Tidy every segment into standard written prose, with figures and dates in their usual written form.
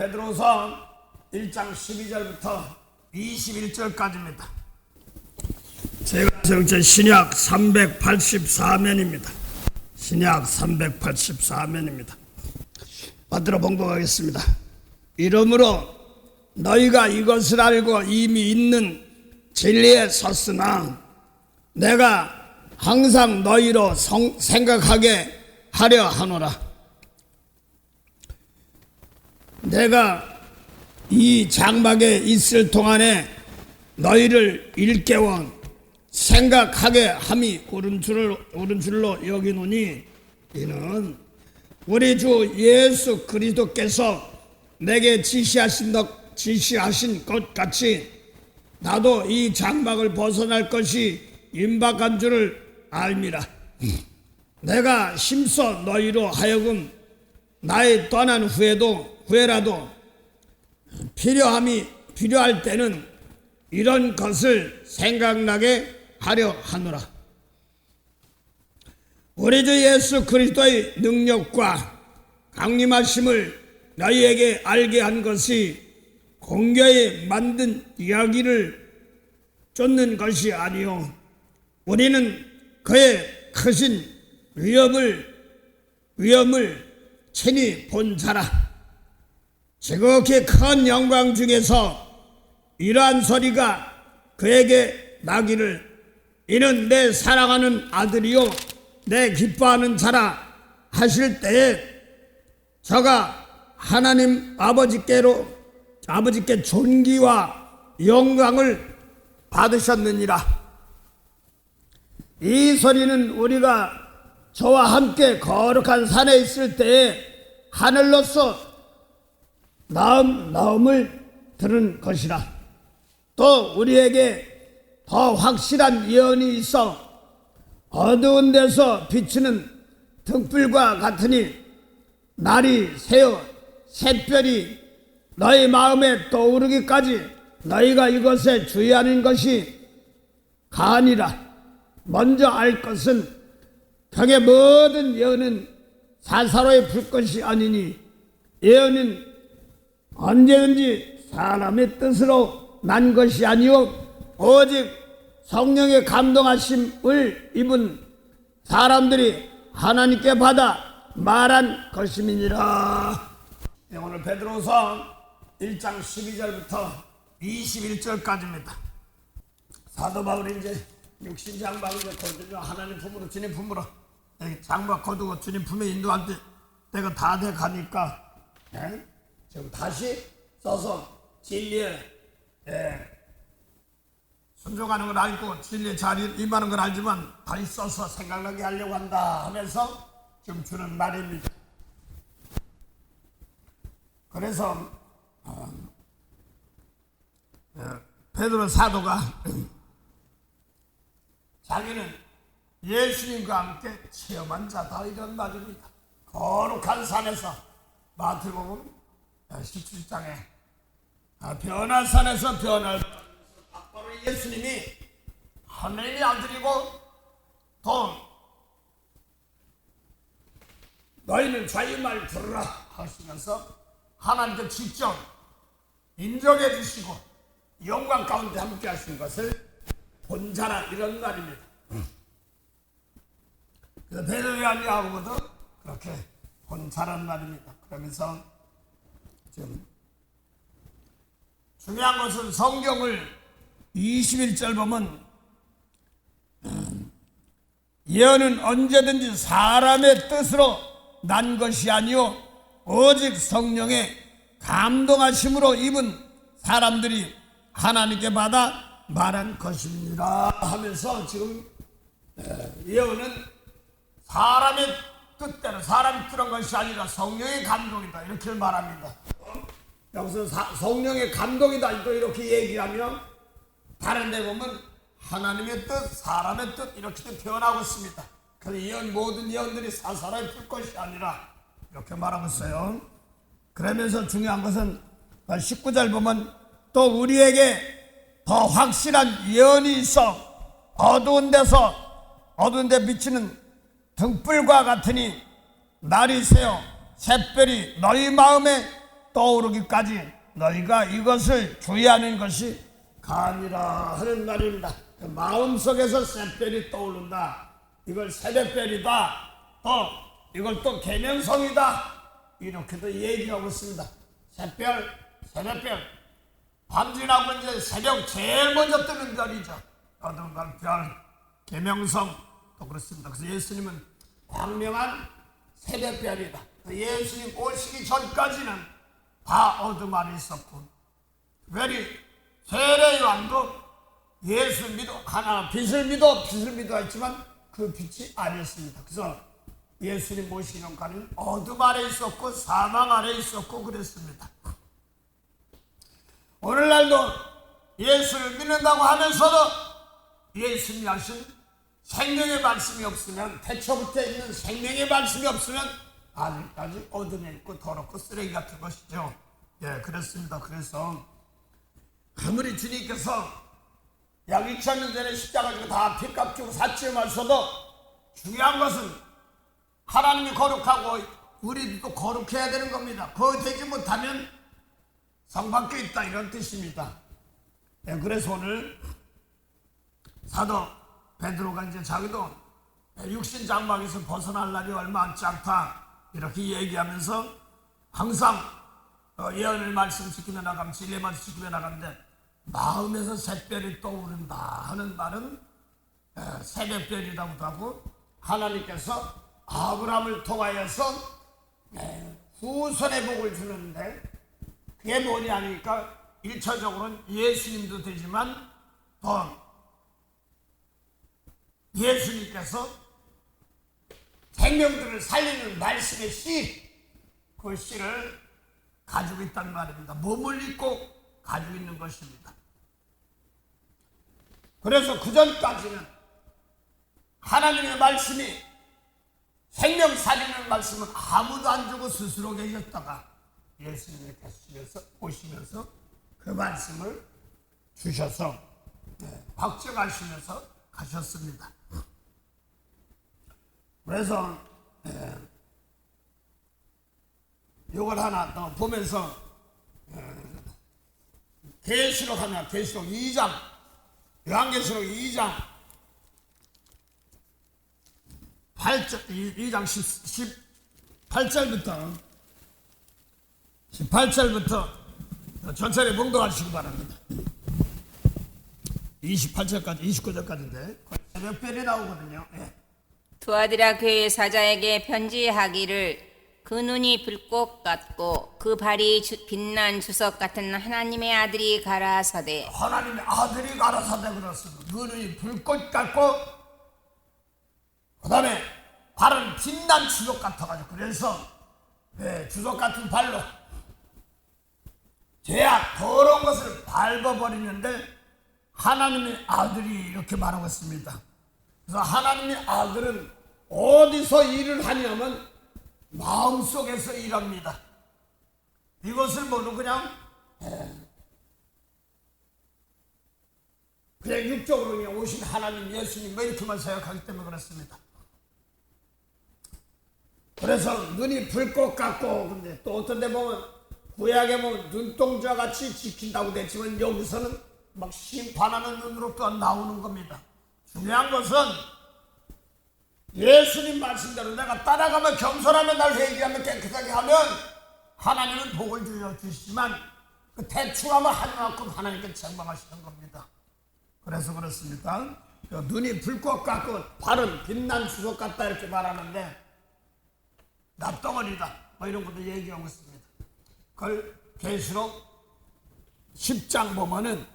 베드로서 1장 12절부터 21절까지입니다. 제가 정체 신약 384면입니다. 신약 384면입니다. 받들어 봉독하겠습니다. 이러므로 너희가 이것을 알고 이미 있는 진리에 섰으나 내가 항상 너희로 생각하게 하려 하노라. 내가 이 장막에 있을 동안에 너희를 일깨워 생각하게 함이 옳은 줄로 여기노니 이는 우리 주 예수 그리스도께서 내게 지시하신 것 같이 나도 이 장막을 벗어날 것이 임박한 줄을 알미라. 내가 힘써 너희로 하여금 나의 떠난 후에라도 필요할 때는 이런 것을 생각나게 하려 하노라. 우리 주 예수 그리스도의 능력과 강림하심을 너희에게 알게 한 것이 공교에 만든 이야기를 쫓는 것이 아니요 우리는 그의 크신 위엄을 친히 본 자라. 지극히 큰 영광 중에서 이러한 소리가 그에게 나기를 이는 내 사랑하는 아들이요 내 기뻐하는 자라 하실 때에 저가 하나님 아버지께 존귀와 영광을 받으셨느니라. 이 소리는 우리가 저와 함께 거룩한 산에 있을 때에 하늘로서 나음을 들은 것이라. 또 우리에게 더 확실한 예언이 있어 어두운 데서 비치는 등불과 같으니 날이 새어 샛별이 너희 마음에 떠오르기까지 너희가 이것에 주의하는 것이 가하니라. 먼저 알 것은 벽의 모든 예언은 사사로이 불것이 아니니 예언은 언제든지 사람의 뜻으로 난 것이 아니요 오직 성령의 감동하심을 입은 사람들이 하나님께 받아 말한 것임이니라. 오늘 베드로서 1장 12절부터 21절까지입니다. 사도 바울이 이제 육신 장막을 거두고 하나님 품으로 주님 품으로 장막 거두고 주님 품에 인도할 때가 다 돼 가니까 지금 다시 써서 진리에 순종하는 걸 알고 진리의 자리에 임하는 걸 알지만 다시 써서 생각나게 하려고 한다 하면서 지금 주는 말입니다. 그래서 베드로 사도가 자기는 예수님과 함께 체험한 자다 이런 말입니다. 거룩한 산에서 마태복음 17장에 변할 산에서 변할 바로 예수님이 하나님의 아들이고 또 너희는 자의 말 들으라 하시면서 하나님께 직접 인정해 주시고 영광 가운데 함께 하신 것을 본 자라 이런 말입니다. 그래서 베드로의 아니하고도 그렇게 본 자란 말입니다. 그러면서 지금 중요한 것은 성경을 21절 보면 예언은 언제든지 사람의 뜻으로 난 것이 아니요 오직 성령의 감동하심으로 입은 사람들이 하나님께 받아 말한 것입니다 하면서 지금 예언은 사람의 뜻대로 사람이 들은 것이 아니라 성령의 감동이다 이렇게 말합니다. 여기서 성령의 감동이다 또 이렇게 얘기하면 다른 데 보면 하나님의 뜻, 사람의 뜻 이렇게 표현하고 있습니다. 그래서 모든 예언들이 사사로이 풀 것이 아니라 이렇게 말하고 있어요. 그러면서 중요한 것은 19절 보면 또 우리에게 더 확실한 예언이 있어 어두운 데 비치는 등불과 같으니 날이 새어 샛별이 너희 마음에 떠오르기까지 너희가 이것을 주의하는 것이 감이라 하는 말입니다. 마음속에서 샛별이 떠오른다. 이걸 새벽별이다. 또 이걸 또 계명성이다. 이렇게도 얘기하고 있습니다. 샛별, 새벽별. 밤 지나고 이제 새벽 제일 먼저 뜨는 별이죠. 어둠과 별, 계명성 또 그렇습니다. 그래서 예수님은 광명한 새벽별이다. 예수님 오시기 전까지는 다 어둠 안에 있었고, 특별히 세례 요한도 예수 믿어 하나 빛을 믿어 했지만 그 빛이 아니었습니다. 그래서 예수님 모시기 전까지는 어둠 아래 있었고 사망 아래 있었고 그랬습니다. 오늘날도 예수를 믿는다고 하면서도 예수님이 하신 생명의 말씀이 없으면, 태초부터 있는 생명의 말씀이 없으면 아직까지 어둠에 있고 더럽고 쓰레기 같은 것이죠. 예, 그렇습니다. 그래서 아무리 주님께서 약 2000년 전에 십자가 지고 다 피값 주고 샀지만서도 중요한 것은 하나님이 거룩하고 우리도 거룩해야 되는 겁니다. 그거 되지 못하면 성 밖에 있다, 이런 뜻입니다. 예, 그래서 오늘 사도 베드로가 이제 자기도 육신 장막에서 벗어날 날이 얼마 남지 않다 이렇게 얘기하면서 항상 예언의 말씀 지키며 나가면, 진리의 말씀 지키며 나가는데 마음에서 샛별이 떠오른다 하는 말은 새벽별이라고도 하고, 하나님께서 아브라함을 통하여서 후손의 복을 주는데 그게 뭐냐 하니까 1차적으로는 예수님도 되지만 또 예수님께서 생명들을 살리는 말씀의 씨, 그 씨를 가지고 있다는 말입니다. 몸을 입고 가지고 있는 것입니다. 그래서 그 전까지는 하나님의 말씀이, 생명 살리는 말씀은 아무도 안 주고 스스로 계셨다가 예수님께서 오시면서 그 말씀을 주셔서 확증하시면서 가셨습니다. 그래서 이걸 하나 더 보면서 계시록 하나, 계시록 2장, 요한계시록 2장 2장 18절부터 전체를 봉독하시기 바랍니다. 28절까지 29절까지인데 새벽별이 나오거든요. 예. 두아디라 교회 사자에게 편지하기를, 그 눈이 불꽃 같고 그 발이 빛난 주석 같은 하나님의 아들이 가라사대. 하나님의 아들이 가라사대 그렇습니다. 그 눈이 불꽃 같고 그 다음에 발은 빛난 주석 같아가지고, 그래서 주석 같은 발로 죄악 더러운 것을 밟아버리는데 하나님의 아들이 이렇게 말하고 있습니다. 그래서 하나님의 아들은 어디서 일을 하냐면 마음속에서 일합니다. 이것을 모두 그냥 육적으로 그냥 오신 하나님, 예수님 뭐 이렇게만 생각하기 때문에 그렇습니다. 그래서 눈이 불꽃 같고, 근데 또 어떤 데 보면 구약에 보면 눈동자 같이 지킨다고 됐지만 여기서는 막 심판하는 눈으로 또 나오는 겁니다. 중요한 것은 예수님 말씀대로 내가 따라가면, 겸손하면, 날 회개하면, 깨끗하게 하면 하나님은 복을 주시지만 그 대충하면 하나만큼 하나님께 책망하시는 겁니다. 그래서 그렇습니다. 눈이 불꽃 같고 발은 빛난 주석 같다 이렇게 말하는데 납덩어리다 뭐 이런 것도 얘기하고 있습니다. 그걸 계시록 10장 보면은,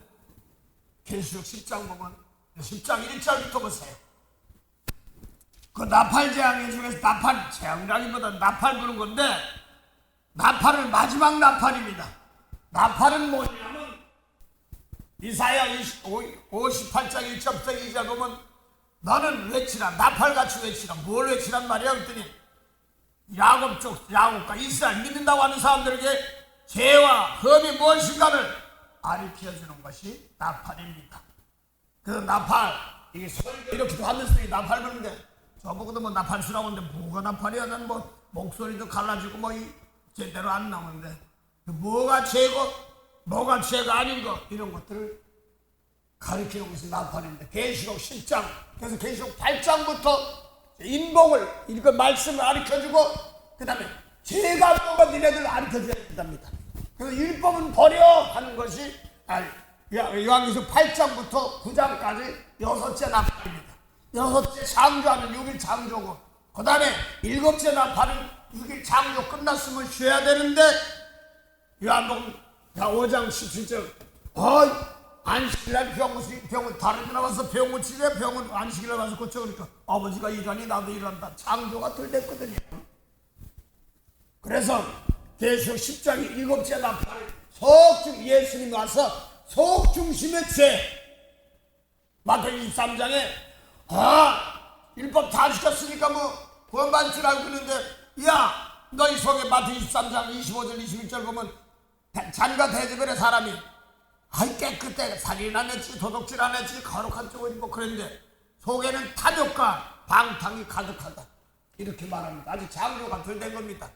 계시록 10장 보면 10장 1절부터 보세요. 그 나팔 재앙의 중에서 나팔 재앙이라기보다 나팔 부는 건데, 나팔은 마지막 나팔입니다. 나팔은 뭐냐면 이사야 58장 1절부터 2절 보면 너는 외치라, 나팔같이 외치라. 뭘 외치란 말이야 그랬더니 야곱과 이스라엘 믿는다고 하는 사람들에게 죄와 흠이 무엇인가를 가르쳐주는 것이 나팔입니다. 그래서 나팔, 이게 이렇게도 하면서 나팔 부는데 저보고도 뭐 나팔수라고 하는데 뭐가 나팔이야? 난 뭐 목소리도 갈라지고 뭐 제대로 안 나오는데 뭐가 죄고 뭐가 죄가 아닌 거 이런 것들을 가르치는 것이 나팔입니다. 계시록 10장 그래서 계시록 8장부터 인복을 이거 말씀을 가르쳐주고 그 다음에 죄가 뭐가 니네들 가르쳐줘야 된답니다. 그래서 율법은 버려 하는 것이 요한계시록 8장부터 9장까지 여섯째 나팔입니다. 여섯째 창조하는 6일 창조고 그 다음에 일곱째 나팔은 6일 창조 끝났으면 쉬어야 되는데 요한복음 5장 17절 안식일날 병은 다른 데 나와서 병을 치래 병은 안식일날 와서 고쳐 그러니까 아버지가 일하니 나도 일한다. 창조가 덜 됐거든요. 그래서 계시록 10장이 일곱째 나팔 속중 예수님이 와서 속중심의 죄 마태복음 23장에 율법 다 지켰으니까 뭐 구원받을 줄 알고 있는데 너희 속에 마태복음 23장 25절 21절 보면 잔과 대접의 사람이 깨끗해 살인 안 했지 도둑질 안 했지 거룩한 쪽을 입고 그랬는데 속에는 탐욕과 방탕이 가득하다 이렇게 말합니다. 아직 창조가 덜 된 겁니다.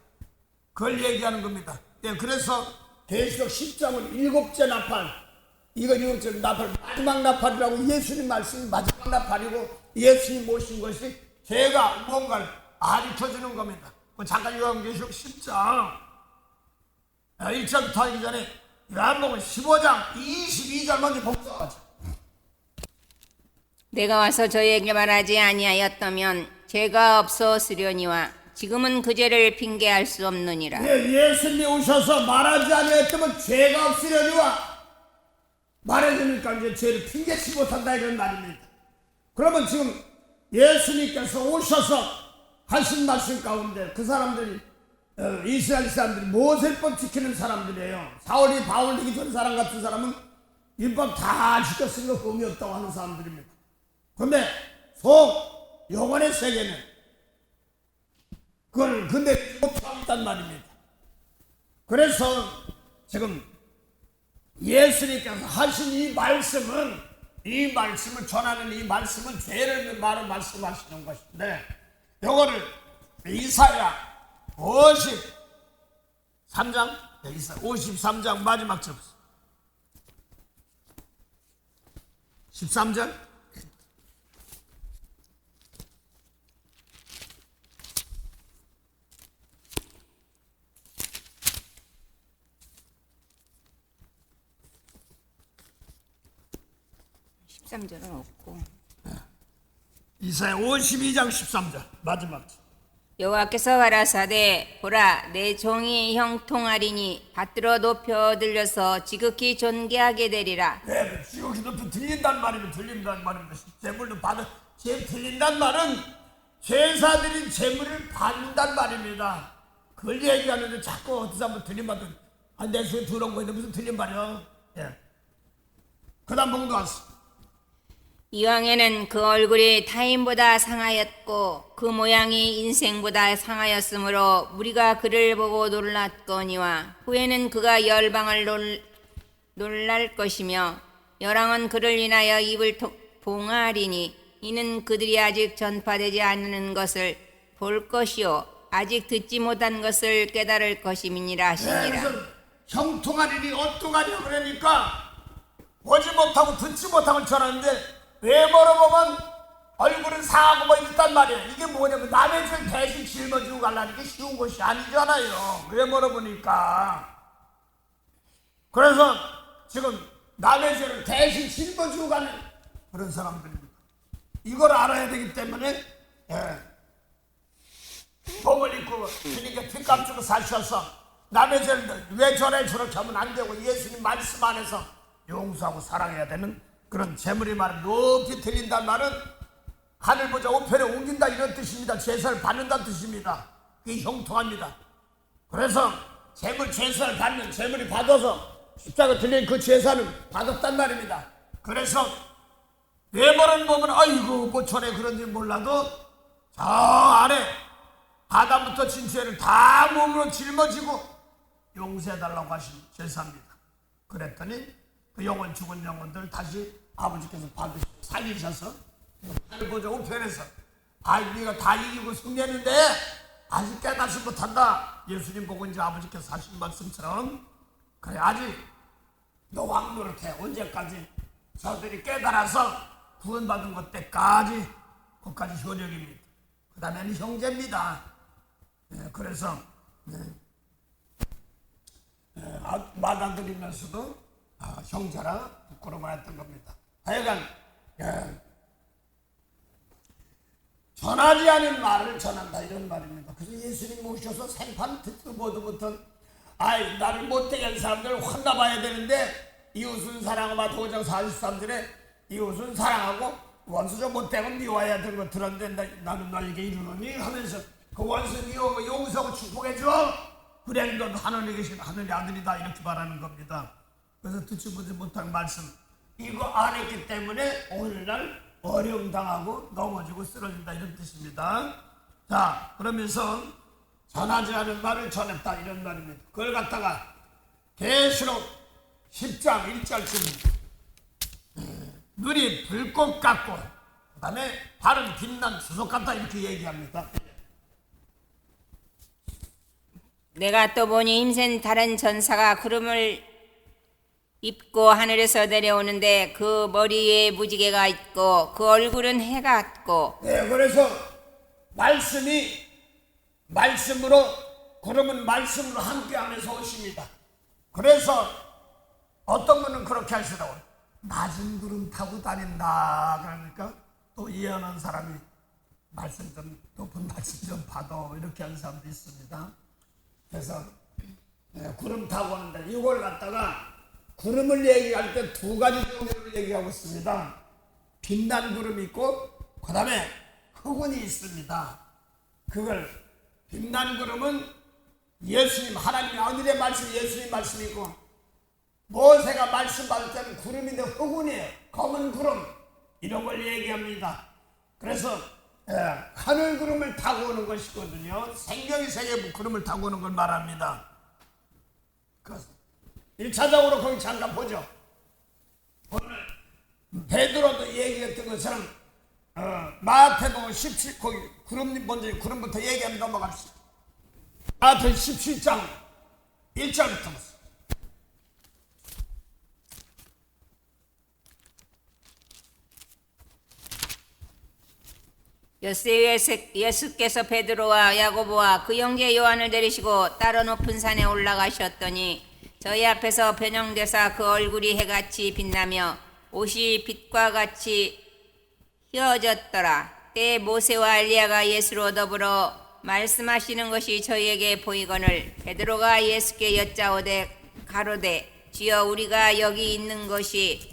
그걸 얘기하는 겁니다. 그래서 계시록 10장은 일곱째 나팔 이거 일곱째 나팔 마지막 나팔이라고 예수님 말씀이 마지막 나팔이고 예수님 모신 것이 죄가 뭔가를 가르쳐주는 겁니다. 잠깐 요한계시록 10장 1절부터 하기 전에 요한복음 15장 22절 먼저 복습하자. 내가 와서 저에게 말하지 아니하였다면 죄가 없었으려니와 지금은 그 죄를 핑계할 수 없느니라. 예수님이 오셔서 말하지 아니하였다면 죄가 없으려니와 말해주니까 이제 죄를 핑계치 못한다 이런 말입니다. 그러면 지금 예수님께서 오셔서 하신 말씀 가운데 그 사람들이 이스라엘 사람들이 모세법 지키는 사람들이에요. 사울이 바울 이기 전 사람 같은 사람은 율법 다 지켰으니까 의미 없다고 하는 사람들입니다. 그런데 속 영혼의 세계는 그걸 근데 못하고 있단 말입니다. 그래서 지금 예수님께서 하신 이 말씀을 전하는 이 말씀은 죄를 말씀하시는 것인데 요거를 이사야 53장 53장 마지막 절 13절 13절은 없고 이사야 52장 13절 마지막 절 여호와께서 가라사대 보라 내 종이 형통하리니 받들어 높여 들려서 지극히 존귀하게 되리라. 지극히 높여 들린다는 말입니다. 재물도 받아 들린다는 말은 제사드린 재물을 받는다는 말입니다. 그걸 얘기하는데 자꾸 어디서 한번 들림받은 내 속에 들어온 거 있는데 무슨 틀린 말이야. 그 다음 봉도 왔어. 이왕에는 그 얼굴이 타인보다 상하였고 그 모양이 인생보다 상하였으므로 우리가 그를 보고 놀랐거니와 후에는 그가 열방을 놀랄 것이며 열왕은 그를 인하여 입을 봉하리니 이는 그들이 아직 전파되지 않는 것을 볼 것이요 아직 듣지 못한 것을 깨달을 것임이니라 하시니라. 그래서 형통하리니 어떠하냐 그러니까 보지 못하고 듣지 못하고 전하는데 외모로 보면 얼굴은 상하고 뭐 이랬단 말이에요. 이게 뭐냐면 남의 죄를 대신 짊어지고 가려는 게 쉬운 것이 아니잖아요. 외모로 보니까. 그래서 지금 남의 죄를 대신 짊어지고 가는 그런 사람들입니다. 이걸 알아야 되기 때문에 복을 입고 주님께 핏값 주고 사셔서 남의 죄를 왜 저렇게 하면 안 되고 예수님 말씀 안에서 용서하고 사랑해야 되는 그런 재물의 말은 높이 들린다는 말은 하늘 보자 우편에 옮긴다 이런 뜻입니다. 제사를 받는다는 뜻입니다. 그게 형통합니다. 그래서 제사를 받는 재물이 받아서 십자가 들린 그 제사는 받았단 말입니다. 그래서 외모는 보면 아이고 뭐 전에 그런지 몰라도 저 안에 아담부터 진 죄를 다 몸으로 짊어지고 용서해달라고 하신 제사입니다. 그랬더니 그 영혼 죽은 영혼들 다시 아버지께서 받으시고 살리셔서 하늘 보좌 우편에서 네가 다 이기고 승리했는데 아직 깨닫지 못한다. 예수님 보고 이제 아버지께서 하신 말씀처럼 그래 아직 노왕 노릇해. 언제까지? 저들이 깨달아서 구원받은 것 때까지 그까지 효력입니다. 그 다음에는 형제입니다. 그래서 받아들이면서도 형제라 부끄러워만 했던 겁니다. 하여간 전하지 않은 말을 전한다 이런 말입니다. 그래서 예수님 오셔서 생판 듣도 보도 못한 나를 못되게 한 사람들을 혼나봐야 되는데 이웃은 사랑하고 도장 43절에 이웃은 사랑하고 원수저 못되고 미워해야 되는 거 들었는데 나는 너에게 이르노니 하면서 그 원수 미워하고 용서하고 축복해줘. 그래 넌 하늘에 계신 하늘의 아들이다 이렇게 말하는 겁니다. 그래서 듣지 보지 못한 말씀 이거 안 했기 때문에 오늘날 어려움 당하고 넘어지고 쓰러진다 이런 뜻입니다. 자 그러면서 전하지 않은 말을 전했다 이런 말입니다. 그걸 갖다가 계시록 10장 1절쯤 눈이 불꽃 같고 그 다음에 발은 빛난 수석 같다 이렇게 얘기합니다. 내가 또 보니 힘센 다른 전사가 구름을 입고 하늘에서 내려오는데 그 머리에 무지개가 있고 그 얼굴은 해 같고. 그래서 말씀으로 구름은 말씀으로 함께하면서 오십니다. 그래서 어떤 분은 그렇게 하시더라고요. 낮은 구름 타고 다닌다 그러니까 또 예언한 사람이 말씀 좀 높은 말씀 좀 받아 이렇게 하는 사람도 있습니다. 그래서 구름 타고 오는데 이걸 갖다가 구름을 얘기할 때 두 가지 종류를 얘기하고 있습니다. 빛난 구름이 있고 그 다음에 흑운이 있습니다. 그걸 빛난 구름은 예수님 하나님의 하늘의 말씀 예수님 말씀이고 모세가 말씀 받을 때는 구름인데 흑운이에요. 검은 구름 이런 걸 얘기합니다. 그래서 하늘 구름을 타고 오는 것이거든요. 생명의 세계 구름을 타고 오는 걸 말합니다. 1차적으로 거기 잠깐 보죠. 오늘 베드로도 얘기했던 것처럼 마태복음 17 거기 구름 먼저 구름부터 얘기하면 넘어갑시다. 마태복음 17장 1절부터 보세요. 예수께서 베드로와 야고보와 그 형제 요한을 데리시고 따로 높은 산에 올라가셨더니 저희 앞에서 변형되사 그 얼굴이 해같이 빛나며 옷이 빛과 같이 휘어졌더라. 때에 모세와 엘리야가 예수로 더불어 말씀하시는 것이 저희에게 보이거늘 베드로가 예수께 여짜오되 가로되 주여 우리가 여기 있는 것이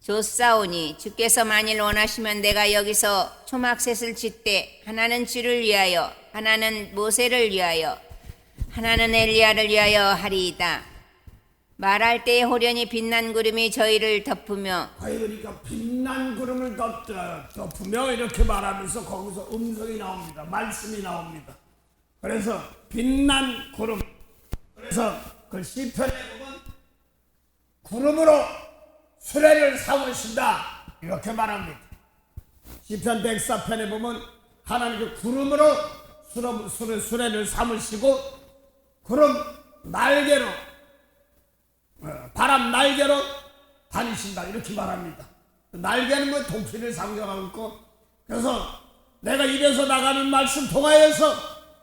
좋사오니 주께서 만일 원하시면 내가 여기서 초막셋을 짓되 하나는 주를 위하여 하나는 모세를 위하여 하나는 엘리야를 위하여 하리이다. 말할 때에 호련히 빛난 구름이 저희를 덮으며 그러니까 빛난 구름을 덮으며 이렇게 말하면서 거기서 음성이 나옵니다. 말씀이 나옵니다. 그래서 빛난 구름 그래서 그 시편에 보면 구름으로 수레를 삼으신다 이렇게 말합니다. 시편 104편에 보면 하나님 그 구름으로 수레를 삼으시고 구름 날개로 바람 날개로 다니신다 이렇게 말합니다. 날개는 뭐 동피를 상징하고 있고 그래서 내가 입에서 나가는 말씀 통하여서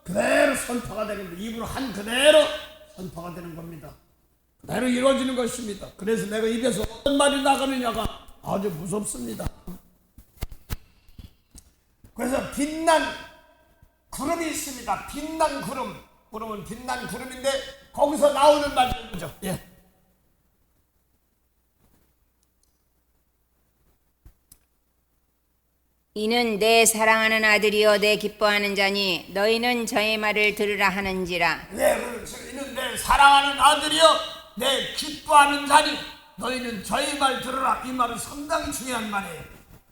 그대로 선포가 되는 겁니다. 입으로 한 그대로 선포가 되는 겁니다. 그대로 이루어지는 것입니다. 그래서 내가 입에서 어떤 말이 나가느냐가 아주 무섭습니다. 그래서 빛난 구름이 있습니다. 빛난 구름. 구름은 빛난 구름인데 거기서 나오는 말이죠. 예. 이는 내 사랑하는 아들이여 내 기뻐하는 자니 너희는 저의 말을 들으라 하는지라. 이는 내 사랑하는 아들이여 내 기뻐하는 자니 너희는 저희 말 들으라. 이 말은 상당히 중요한 말이에요.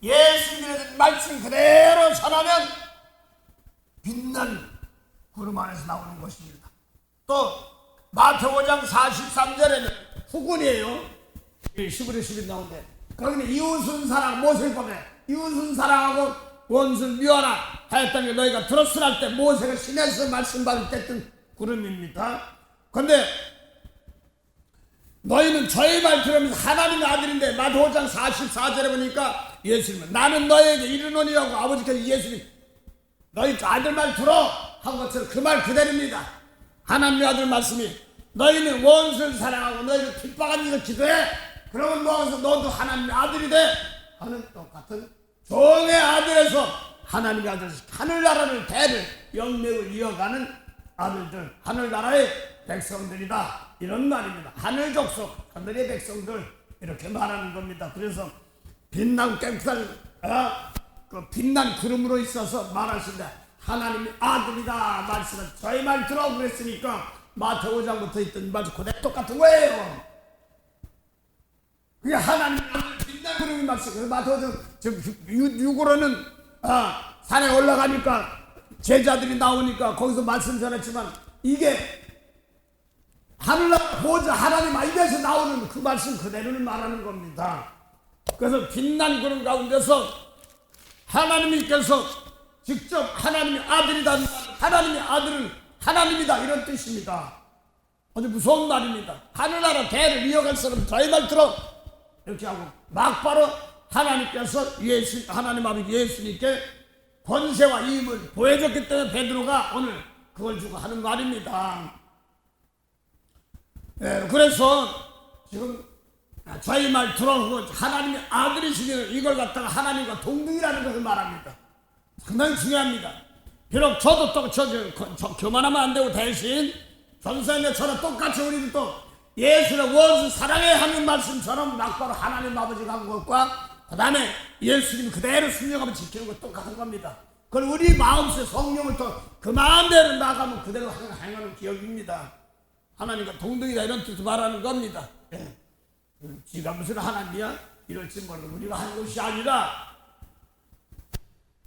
예수님의 말씀 그대로 전하면 빛난 구름 안에서 나오는 것입니다. 또 마태복음 5장 43절에는 후군이에요. 11에 11 나오는데 거기는 이웃은 사랑 모세법에 이웃은 사랑하고 원수를 미워하라 하였다는 게 너희가 들었으라 할 때 모세가 시내에서 말씀 받을 때 했던 구름입니다. 근데 너희는 저의 말 들으면서 하나님의 아들인데 마태복음 5장 44절에 보니까 예수님은 나는 너에게 이르노니라고 아버지께서 예수님 너희 아들 말 들어 한 것처럼 그 말 그대로입니다. 하나님의 아들 말씀이 너희는 원수를 사랑하고 너희를 핍박한 일을 기도해 그러면 뭐하면서 너도 하나님의 아들이 돼 하는 똑같은 종의 아들에서 하나님의 아들에서 하늘나라를 대를 영맥을 이어가는 아들들 하늘나라의 백성들이다 이런 말입니다. 하늘 족속 하늘의 백성들 이렇게 말하는 겁니다. 그래서 빛난 깽살 그 빛난 구름으로 있어서 말하신다. 하나님의 아들이다 말씀은 저희 말 들어 그랬으니까 마태복음 5장부터 있던 말 그대로 똑같은 거예요. 그게 하나님의 아들 빛난 구름이 말씀. 그래서 마태복음 6으로는 산에 올라가니까 제자들이 나오니까 거기서 말씀 전했지만 이게 하늘나라 보좌 하나님 입에서 나오는 그 말씀 그대로를 말하는 겁니다. 그래서 빛난 구름 가운데서 하나님께서 직접 하나님의 아들이다 하나님의 아들은 하나님이다 이런 뜻입니다. 아주 무서운 말입니다. 하늘나라 대를 이어갈 사람 저희 말 들어 이렇게 하고 막바로 하나님께서 하나님 아버지 예수님께 권세와 힘을 보여줬기 때문에 베드로가 오늘 그걸 주고 하는 말입니다. 그래서 지금 저희 말 들어 하나님의 아들이시면 이걸 갖다가 하나님과 동등이라는 것을 말합니다. 상당히 중요합니다. 비록 저도 또 교만하면 안 되고 대신 전생에 저랑 똑같이 우리도 또 예수를 원수 사랑해야 하는 말씀처럼 막바로 하나님 아버지가 한 것과 그 다음에 예수님 그대로 순종하면 지키는 것 똑같은 겁니다. 그걸 우리 마음속에 성령을 또 그 마음대로 나가면 그대로 행하는 기억입니다. 하나님과 동등이다 이런 뜻을 말하는 겁니다. 지가 무슨 하나님이야? 이럴지 모르고 우리가 하는 것이 아니라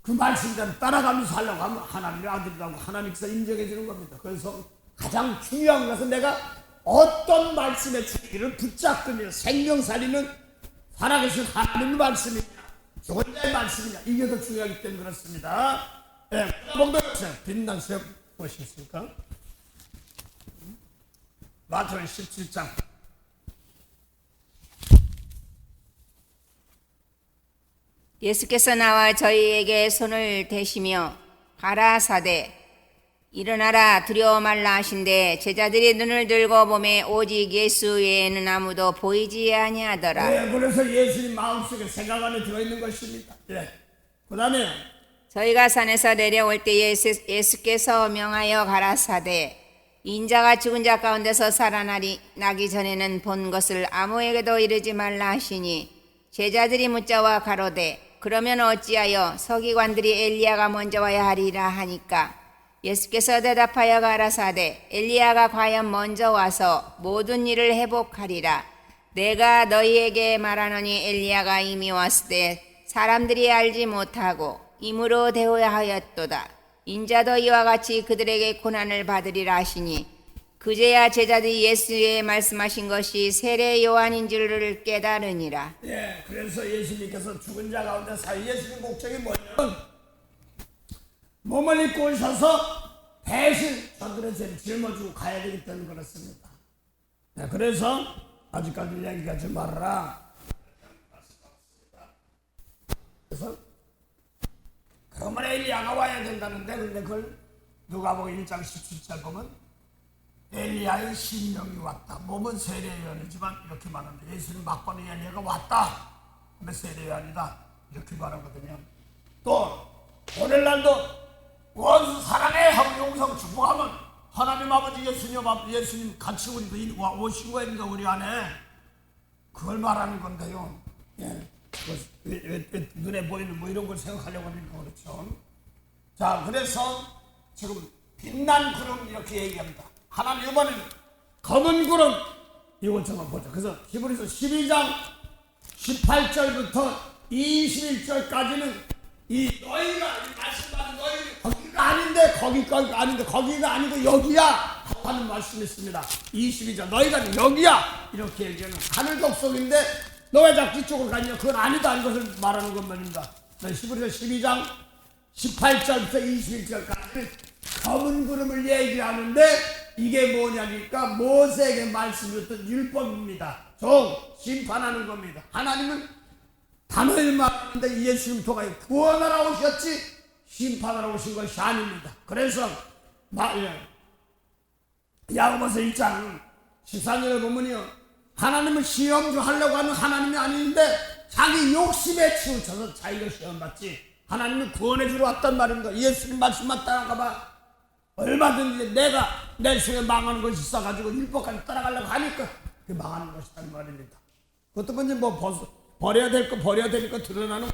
그 말씀대로 따라가면서 하려고 하면 하나님의 아들이라고 하나님께서 인정해 주는 겁니다. 그래서 가장 중요한 것은 내가 어떤 말씀의 주기를 붙잡으며 생명 살리는 살아계신 하나님의 말씀이냐 죽은 자의 말씀이냐 이게 더 중요하기 때문에 그렇습니다. 빛난 새 보시겠습니까? 마태복음 17장 예수께서 나와 저희에게 손을 대시며 가라사대 일어나라 두려워 말라 하신대 제자들이 눈을 들고 보매 오직 예수 외에는 아무도 보이지 아니하더라. 그래서 예수님 마음속에 생각 안에 들어있는 것입니다. 그 다음에 저희가 산에서 내려올 때 예수께서 명하여 가라사대 인자가 죽은 자 가운데서 살아나기 전에는 본 것을 아무에게도 이르지 말라 하시니 제자들이 묻자와 가로되 그러면 어찌하여 서기관들이 엘리야가 먼저 와야 하리라 하니까 예수께서 대답하여 가라사대 엘리야가 과연 먼저 와서 모든 일을 회복하리라. 내가 너희에게 말하노니 엘리야가 이미 왔을 때 사람들이 알지 못하고 임으로 대우하였도다. 인자도 이와 같이 그들에게 고난을 받으리라 하시니 그제야 제자들이 예수의 말씀하신 것이 세례 요한인 줄을 깨달으니라. 그래서 예수님께서 죽은 자 가운데 예수님 목적이 뭐냐면 몸을 입고 오셔서 대신 저들의 죄를 짊어지고 가야 되기 때문에 그렇습니다. 그래서 아직까지 얘기하지 말아라. 그래서 그러면 엘리야가 와야 된다는데 근데 그걸 누가복음 1장 17절 보면 엘리야의 신령이 왔다. 몸은 세례요한이지만 이렇게 말합니다. 예수는 막바로 엘리야가 왔다. 근데 세례요한이다. 이렇게 말하거든요. 또 오늘날도 원수 사랑해 하고 용성 축복하면 하나님 아버지 예수님 같이 우리도 오신 거니까 우리 안에 그걸 말하는 건데요. 왜 눈에 보이는 뭐 이런 걸 생각하려고 하니까 그렇죠. 자, 그래서 지금 빛난 구름 이렇게 얘기합니다. 하나님 이번에는 검은 구름 이것 좀 한번 보자. 그래서 히브리서 12장 18절부터 21절까지는 이 너희가 말씀받은 너희 거기가 아닌데 거기가 아닌데 거기가 아니고 여기야 하는 말씀이 있습니다. 22절 너희가 여기야 이렇게 얘기하는 하늘 족속인데 너 왜 자꾸 이쪽으로 가냐 그건 아니다 이것을 말하는 것만입니다. 히브리서 12장 18절부터 21절까지 검은 구름을 얘기하는데 이게 뭐냐니까 모세에게 말씀이었던 율법입니다. 종 심판하는 겁니다. 하나님은 단호히 말하는데 예수님 통하여 구원하러 오셨지 심판하러 오신 것이 아닙니다. 그래서 야고보서 1장 14절에 보면요, 하나님은 시험 좀 하려고 하는 하나님이 아닌데 자기 욕심에 치우쳐서 자기가 시험받지 하나님은 구원해 주러 왔단 말입니다. 예수님 말씀만 따라가 봐. 얼마든지 내가 내 속에 망하는 것이 있어가지고 율법까지 따라가려고 하니까 그게 망하는 것이란 말입니다. 그것도 먼저 버려야 될 거 버려야 되니까 드러나는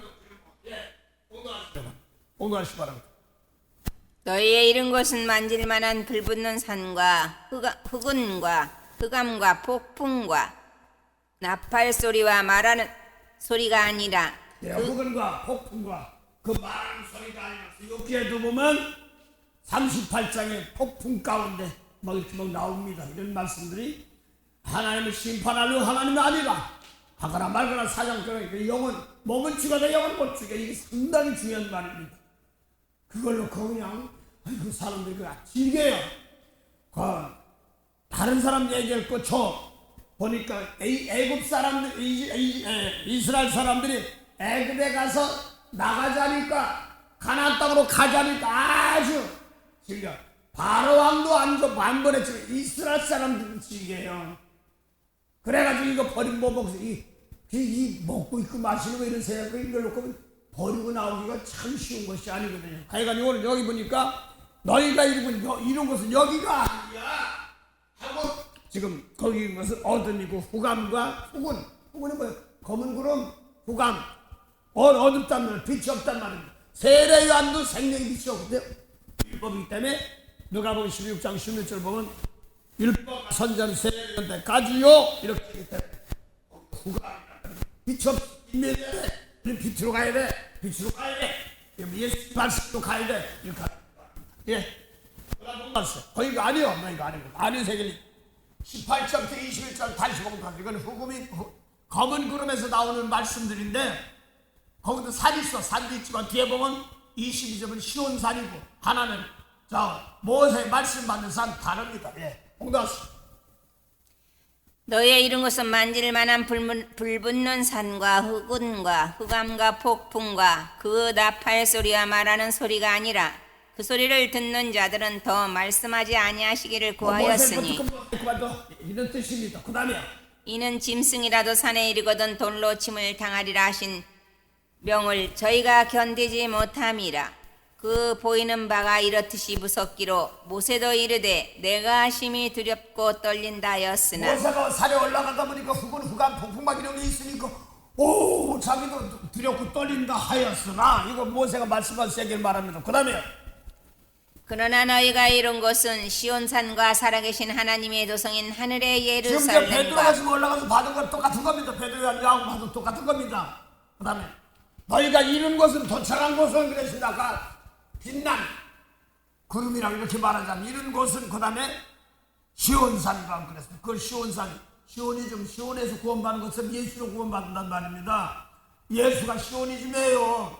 공부하시기 바랍니다. 너희의 이른 곳은 만질만한 불붙는 산과 흑운과 흑암과 폭풍과 나팔 소리와 말하는 소리가 아니라 흑운과 폭풍과 그 말하는 소리가 아니라 여기에도 보면 38장의 폭풍 가운데 막 이렇게 막 나옵니다. 이런 말씀들이 하나님을 심판하려고 하나님이 아니라 하거나 말거나 사장처럼 영은 몸은 죽어도 영은 못 죽여. 이게 상당히 중요한 말입니다. 그걸로 그냥 그 사람들이 그냥 즐겨요. 다른 사람 얘기할 거 저 보니까 애굽 사람들 이스라엘 사람들이 애굽에 가서 나가자니까 가나안 땅으로 가자니까 아주 즐겨. 바로 왕도 안 보냈지만 이스라엘 사람들은 즐겨요. 그래가지고 이거 버리고 뭐 먹어서 이 먹고 있고 마시는 거 이런 생각을 이걸 놓고 버리고 나오기가 참 쉬운 것이 아니거든요. 하여간 오늘 여기 보니까 너희가 이룬 것은 여기가 아니야 하고 지금 거기 것은 어둠이고 후감과 후군. 후군이 뭐예요? 검은 구름, 후감. 어둡단 말이에요. 빛이 없단 말입니다. 세례 요한도 생명의 빛이 없거든요. 율법이기 때문에 누가복음 16장 16절 보면 율법 선자는 세례 요한 때까지요 이렇게 하기 때문에 후감. 빛이 없 빛으로 가야 돼. 빛으로 가야 돼. 예수 말씀으로 가야 돼. 이렇게 예. 거기가 아니요. 너희가 아니고. 아니 세계니 18절부터 21절 다시 보면 이건 후금이 검은 구름에서 나오는 말씀들인데 거기도 산이 있어. 산도 있지만 뒤에 보면 22절은 시온산이고 하나는 모세의 말씀 받는 산 다릅니다. 예. 공부하시죠. 너희의 이른 곳은 만질만한 불붙는 산과 흑운과 흑암과 폭풍과 그 나팔 소리와 말하는 소리가 아니라 그 소리를 듣는 자들은 더 말씀하지 아니하시기를 구하였으니 이런 뜻입니다. 그 다음에 이는 짐승이라도 산에 이르거든 돌로 침을 당하리라 하신 명을 저희가 견디지 못함이라. 그 보이는 바가 이렇듯이 무섭기로 모세도 이르되 내가 심히 두렵고 떨린다 하였으나 모세가 산에 올라가다 보니까 후감 폭풍막 이런 게 있으니까 자기도 두렵고 떨린다 하였으나 이거 모세가 말씀한 세계를 말합니다. 그 다음에 그러나 너희가 이룬 곳은 시온산과 살아계신 하나님의 도성인 하늘의 지금 예루살렘과 베드로가 지금 올라가서 받은 건 똑같은 겁니다. 베드로가 야곱 받은 똑같은 겁니다. 그 다음에 너희가 이룬 곳은 도착한 곳은 그랬습니다. 빛난 구름이라고 이렇게 말하자면 이런 곳은 그 다음에 시온산이라고 그랬습니다. 그걸 시온에서 구원받는 것은 예수로 구원받는단 말입니다. 예수가 시오니즘이에요.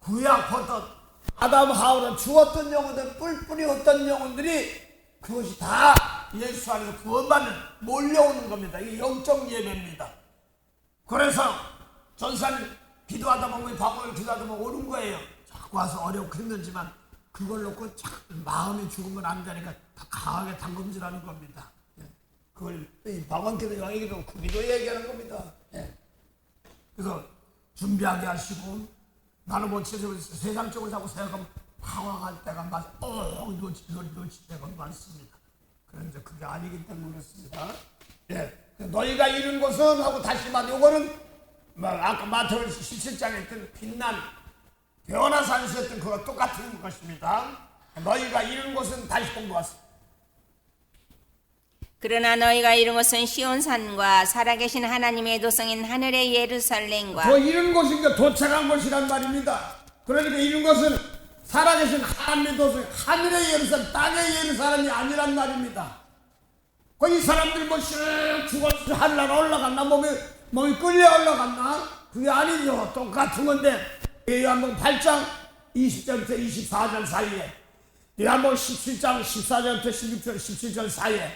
구약부터 아담 하울은 죽었던 영혼들 뿔뿔이 어떤 영혼들이 그것이 다 예수 안에서 구원받는 몰려오는 겁니다. 이게 영적 예배입니다. 그래서 전사는 기도하다 보면 밥을 기도하다 보면 오는 거예요. 자꾸 와서 어렵고 힘들지만 그걸 놓고 마음이 죽으면 안 되니까 다 강하게 담금질하는 겁니다. 그걸 박원기도 영의기도 그 기도 얘기하는 겁니다. 그래서 준비하게 하시고 나는 뭐 세상적으로 자꾸 생각하면 방황할 때가 놓칠 때가 많습니다. 그런데 그게 아니기 때문에 그렇습니다. 너희가 이룬 것은 하고 다시 말해 요거는 아까 마태복음 17장에 했던 빛난 변화산에서 했던 그거 똑같은 것입니다. 너희가 이룬 것은 다시 공부하세요. 그러나 너희가 이룬 것은 시온산과 살아계신 하나님의 도성인 하늘의 예루살렘과 그 이룬 곳이니까 도착한 곳이란 말입니다. 그러니까 이룬 것은 살아계신 하나님의 도성 하늘의 예루살렘 땅의 예루살렘이 아니란 말입니다. 이 사람들 쓱 죽어서 하늘나라 올라갔나 몸이 끌려 올라갔나 그게 아니죠. 똑같은 건데 요한복음 8장 20절부터 24절 사이에 요한복음 17장 14절부터 16절 17절 사이에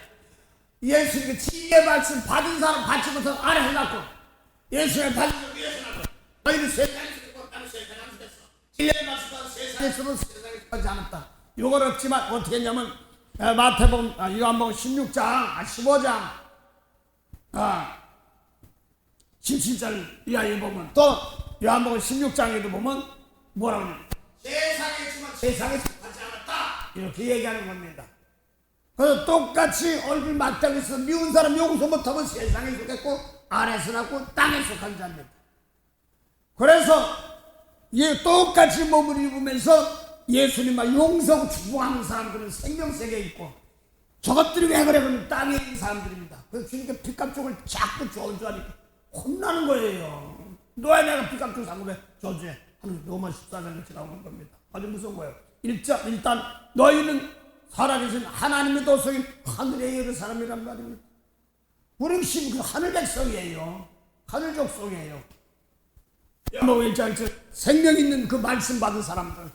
예수님의 진리의 말씀 받은 사람 받지 못한 아래 해놨고 예수의 받은 사람 위에 해놨고 너희는 세상에서 있고 나는 세상에 안 있어. 진리의 말씀 받은 세상에서는 세상에 하지 않았다. 이걸 없지만 어떻게 했냐면 마태복음 요한복음 16장 15장 17절 이하에 보면 또 요한복음 16장에도 보면 뭐라고 하냐 세상에 있지만 세상에서 하지 않았다 이렇게 얘기하는 겁니다. 그래서 똑같이 얼굴 맞닥에서 미운 사람 용서 못하면 세상에 속했고 아래에 속했고 땅에 속한 자입니다. 그래서 똑같이 몸을 입으면서 예수님과 용서하고 축복하는 사람들은 생명세계에 있고 저것들이 왜 그래 그러면 땅에 있는 사람들입니다. 그래서 주님께 빚값족을 자꾸 저주하니까 혼나는 거예요. 너야 내가 빚값족 상급에 저주해 하는 로마 14장 이렇게 나오는 겁니다. 아주 무서운 거예요. 일단 너희는 살아계신 하나님의 도성인 하늘의 예루살렘이란 말입니다. 우리는 지금 그 하늘 백성이에요. 하늘 족속이에요. 뭐 일장일 생명 있는 그 말씀 받은 사람들.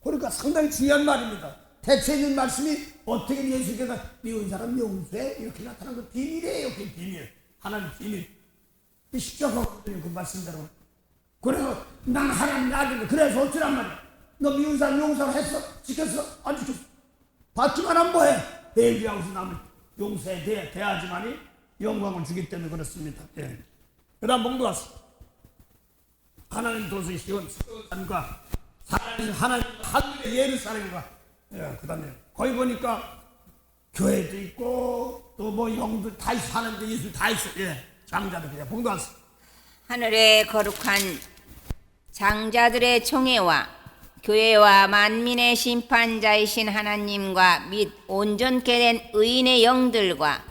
그러니까 상당히 중요한 말입니다. 대체 있는 말씀이 어떻게 예수께서 미운 사람 용서해 이렇게 나타나는 그 비밀이에요. 그 비밀. 하나님 비밀. 이 십자가 그 말씀대로. 그래서 난 하나님 아들 그래서 어쩌란 말이야. 너 미운 사람 용서를 했어? 지켰어? 안 지켰어? 받지만 안 뭐해? 회개하고서 남을 용서에 대하지만이 영광을 주기 때문에 그렇습니다. 예. 그 다음 봉도 왔어. 하나님 도성이 시온 산과 하나님 하늘의 예루살렘과 그 다음에 거기 보니까 교회도 있고 또 뭐 영도 다 있어. 하나님도 예수 다 있어. 예. 장자들 그냥 봉도 왔어. 하늘의 거룩한 장자들의 총회와 교회와 만민의 심판자이신 하나님과 및 온전케 된 의인의 영들과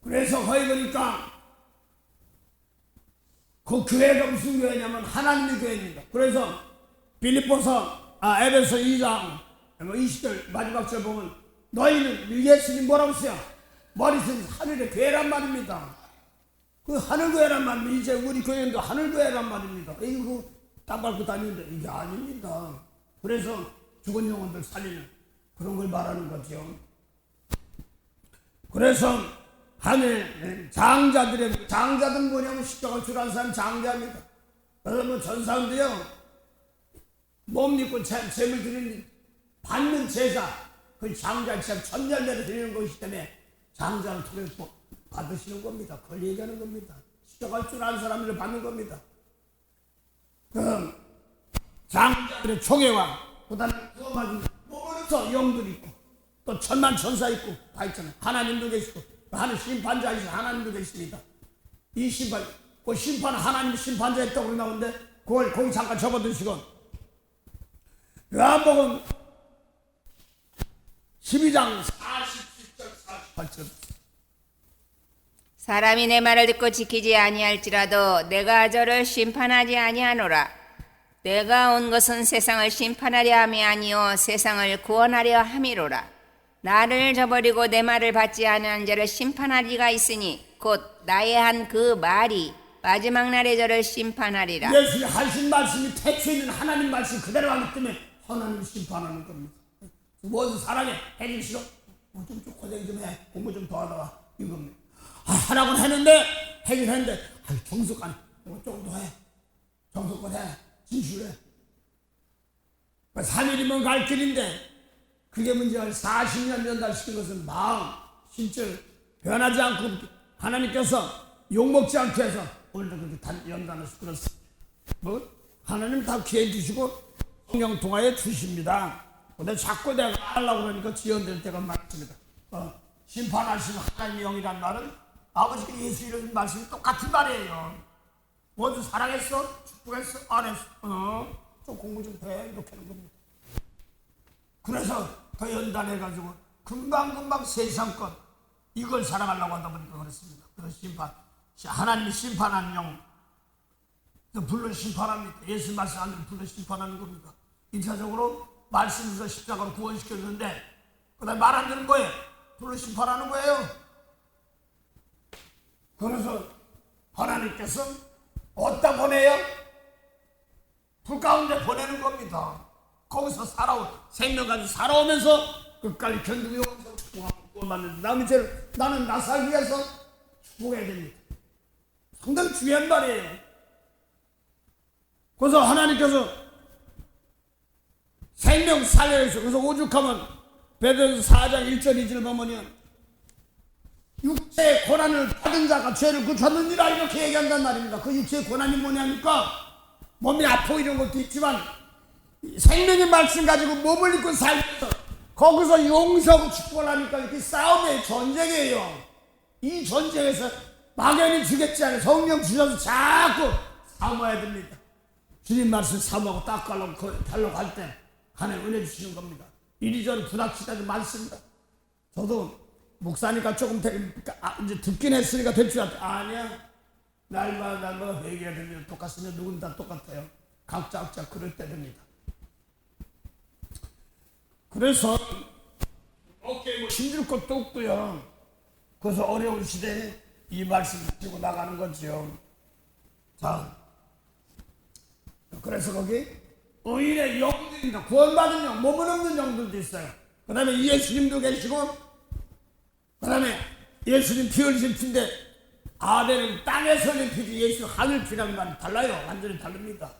그래서 거기 보니까 그 교회가 무슨 교회냐면 하나님의 교회입니다. 그래서 빌립보서 에베소 2장 20절 마지막 절 보면 너희는 예수님 뭐라고 써요? 머리는 하늘의 교회란 말입니다. 그 하늘교회란 말입니다. 이제 우리 교회도 하늘교회란 말입니다. 이거 땅 밟고 다니는데 이게 아닙니다. 그래서 죽은 영혼들 살리는 그런 걸 말하는 거죠. 그래서 하늘 장자들은 뭐냐면 십자가를 주란 사람 장자입니다. 그래서 뭐 전사인데요. 몸 믿고 재물 드리는 받는 제사 그 장자 참 천년내로 드리는 것이기 때문에 장자를 통해서 받으시는 겁니다. 그걸 얘기하는 겁니다. 십자가를 주란 사람을 받는 겁니다. 장자들의 총회와 그다음에 몸으로서 영들이 있고 또 천만 천사 있고 다 있잖아요. 하나님도 계시고 하늘 심판자이신 하나님도 계십니다. 이 심판, 그 심판 하나님 심판자 있다고 나오는데 그걸 거기 잠깐 접어두시고 요한복음 12장 47절 48절 사람이 내 말을 듣고 지키지 아니할지라도 내가 저를 심판하지 아니하노라. 내가 온 것은 세상을 심판하려 함이 아니요 세상을 구원하려 함이로라. 나를 저버리고 내 말을 받지 않은 자를 심판할 리가 있으니 곧 나의 한 그 말이 마지막 날에 저를 심판하리라. 예수님 하신 말씀이 태초에 있는 하나님 말씀 그대로 하기 때문에 하나님 심판하는 겁니다. 무엇을 사랑해? 해주기 싫어? 좀 고생 좀 해. 공부 좀 더 하다가 이겁니다. 하라고 했는데 해긴 했는데 정숙한 조금 더 해. 정숙한 해. 진실해. 3일이면 갈 길인데 그게 문제가 40년 연달시킨 것은 마음, 신체를 변하지 않고 하나님께서 욕먹지 않게 해서 오늘도 그렇게 연단을 그렇습니다. 뭐 하나님 다 기회 주시고 성령 통하여 주십니다. 근데 자꾸 내가 하려고 그러니까 지연될 때가 많습니다. 심판하시는 하나님의 영이란 말은 아버지께 예수 이런 말씀이 똑같은 말이에요. 모두 사랑했어? 축복했어? 안 했어? 좀 공부 좀 해. 이렇게 하는 겁니다. 그래서 더 연단해가지고 금방금방 세상 것 이걸 사랑하려고 하다 보니까 그렇습니다. 그래서 하나님이 심판하는 영 불러 심판합니다. 예수 말씀 안 들으면 불러 심판하는 겁니다. 1차적으로 말씀에서 십자가로 구원시켰는데 그 다음에 말 안 듣는 거예요. 불러 심판하는 거예요. 그래서 하나님께서 어디다 보내요? 불 가운데 보내는 겁니다. 거기서 생명 가지고 살아오면서 끝까지 견디고 축복하고 만드는데 남의 죄를 나는 나 살기 위해서 축복해야 됩니다. 상당히 중요한 말이에요. 그래서 하나님께서 생명 살려서 그래서 오죽하면 베드로서 4장 1절 2절 보면은 육체의 고난을 받은 자가 죄를 고쳤느니라 이렇게 얘기한단 말입니다. 그 육체의 고난이 뭐냐니까 몸이 아프고 이런 것도 있지만 생명의 말씀 가지고 몸을 입고 살면서 거기서 용서하고 축복을 하니까 이렇게 싸움의 전쟁이에요. 이 전쟁에서 막연히 주겠지 않아요. 성령 주셔서 자꾸 사모해야 됩니다. 주님 말씀 사모하고 딱 달러 갈 때 하나님 은혜 주시는 겁니다. 이리저리 부닥치다도 많습니다. 저도 목사니까 조금 이제 듣긴 했으니까 될 줄 알았다. 아니야. 날마다 회개해야 됩니다. 똑같으면 누군 다 똑같아요. 각자 그럴 때 됩니다. 그래서 뭐 힘들 것도 없고요. 그래서 어려운 시대에 이 말씀 가지고 나가는 거죠. 자, 그래서 거기 의인의 영들입니다. 구원받은 영, 몸은 없는 영들도 있어요. 그 다음에 예수님도 계시고, 그 다음에 예수님 피 흘리신 피인데 아벨은 땅에서 흘린 피지 예수 하늘 피라는 말이 달라요. 완전히 다릅니다.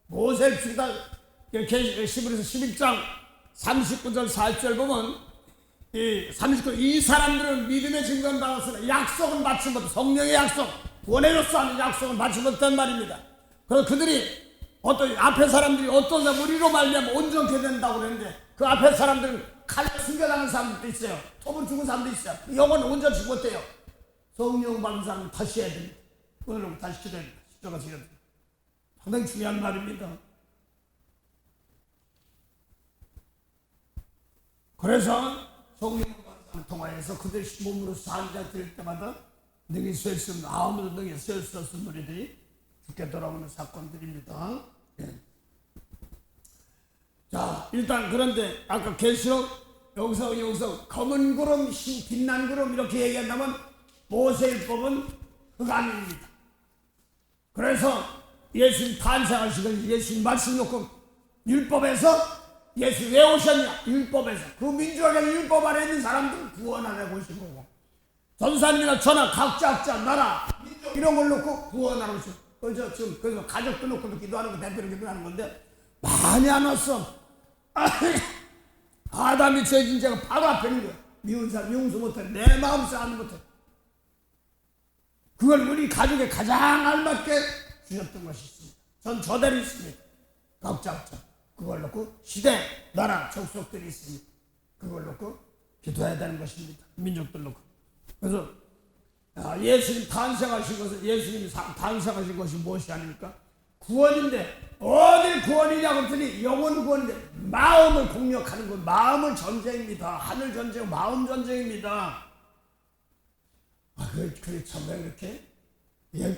모세 피다 히브리서 11장 39절 40절 보면 이 사람들은 믿음의 증거는 받았으나 약속은 받지 못해 성령의 약속 원해로서 하는 약속은 받지 못한 말입니다. 그래서 그들이 어떤 앞에 사람들이 어떤 사람 우리로 말미암아 온전케 된다고 그랬는데 그 앞에 사람들은 칼로 숨겨나는 사람들도 있어요. 톱은 죽은 사람도 있어요. 영혼은 온전치 못해요. 성령 받은 사람은 다시 해야 됩니다. 그걸로 다시 기도해야 됩니다. 십자가 지어야 됩니다. 상당히 중요한 말입니다. 그래서 성령 받은 사람을 통하여서 그들이 몸으로 산자 드릴 때마다 능히 셀 수 없는 아무도 능히 셀 수 없는 무리들이 죽게 돌아오는 사건들입니다. 예. 자, 일단 그런데 아까 계시록 여기서 검은 구름, 빛난 구름 이렇게 얘기한다면 모세율법은 그거 아닙니다. 그래서 예수님 탄생하시고 예수님 말씀 놓고 율법에서 예수 왜 오셨냐? 율법에서 그 민족의 율법 안에 있는 사람들을 구원하려고 오신 거고 전사님이나 저나 각자 나라 민족 이런 걸 놓고 구원하라고 오신 거죠. 그래서 가족도 놓고 기도하는 거 대표로 기도하는 건데 많이 안 왔어. 아담이 죄진 죄가 바로 앞에 있는 거야. 미운 사람 용서 못해. 내 마음 싸움 못해. 그걸 우리 가족에 가장 알맞게 주셨던 것이 있습니다. 전 저대로 있습니다. 각자 그걸 놓고 시대, 나라, 족속들이 있습니다. 그걸 놓고 기도해야 되는 것입니다. 민족들 놓고. 그래서 예수님 탄생하신 것이 무엇이 아닙니까? 구원인데 어딜 구원이냐고 했더니 영혼 구원인데 마음을 공략하는 것, 마음을 전쟁입니다. 하늘 전쟁, 마음 전쟁입니다. 그게 참 이렇게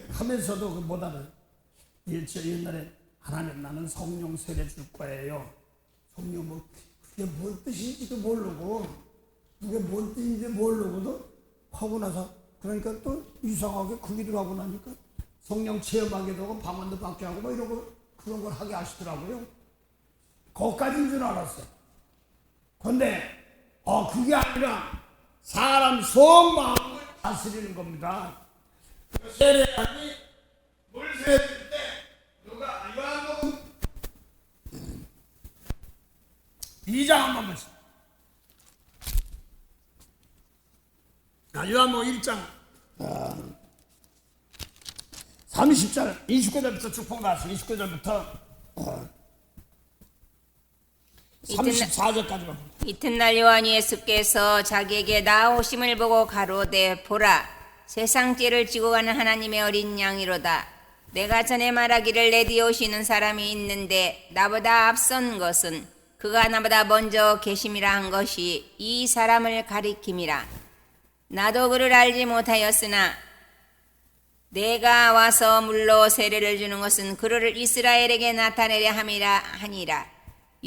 하면서도 못하는 옛날에 하나님 나는 성령 세례 줄 거예요. 성령 그게 뭔 뜻인지도 모르고 그게 뭔 뜻인지 모르고도 하고 나서 그러니까 또 이상하게 그 기도를 하고 나니까 성령 체험하게 되고 방언도 받게 하고 뭐 이러고 그런 걸 하게 하시더라고요. 거기까지인 줄 알았어요. 그런데 그게 아니라 사람 속마음을 다스리는 겁니다. 세례하니 물 세례 줄 때 누가 요한복음 2장 한번 보시죠. 요한복음 1장 30절 29절부터 쭉 보면서 29절부터 34절까지만 이튿날 요한 예수께서 자기에게 나오심을 보고 가로되 보라 세상 죄를 지고 가는 하나님의 어린 양이로다. 내가 전에 말하기를 내 뒤에 오시는 사람이 있는데 나보다 앞선 것은 그가 나보다 먼저 계심이라 한 것이 이 사람을 가리킴이라. 나도 그를 알지 못하였으나 내가 와서 물로 세례를 주는 것은 그를 이스라엘에게 나타내려 함이라 하니라.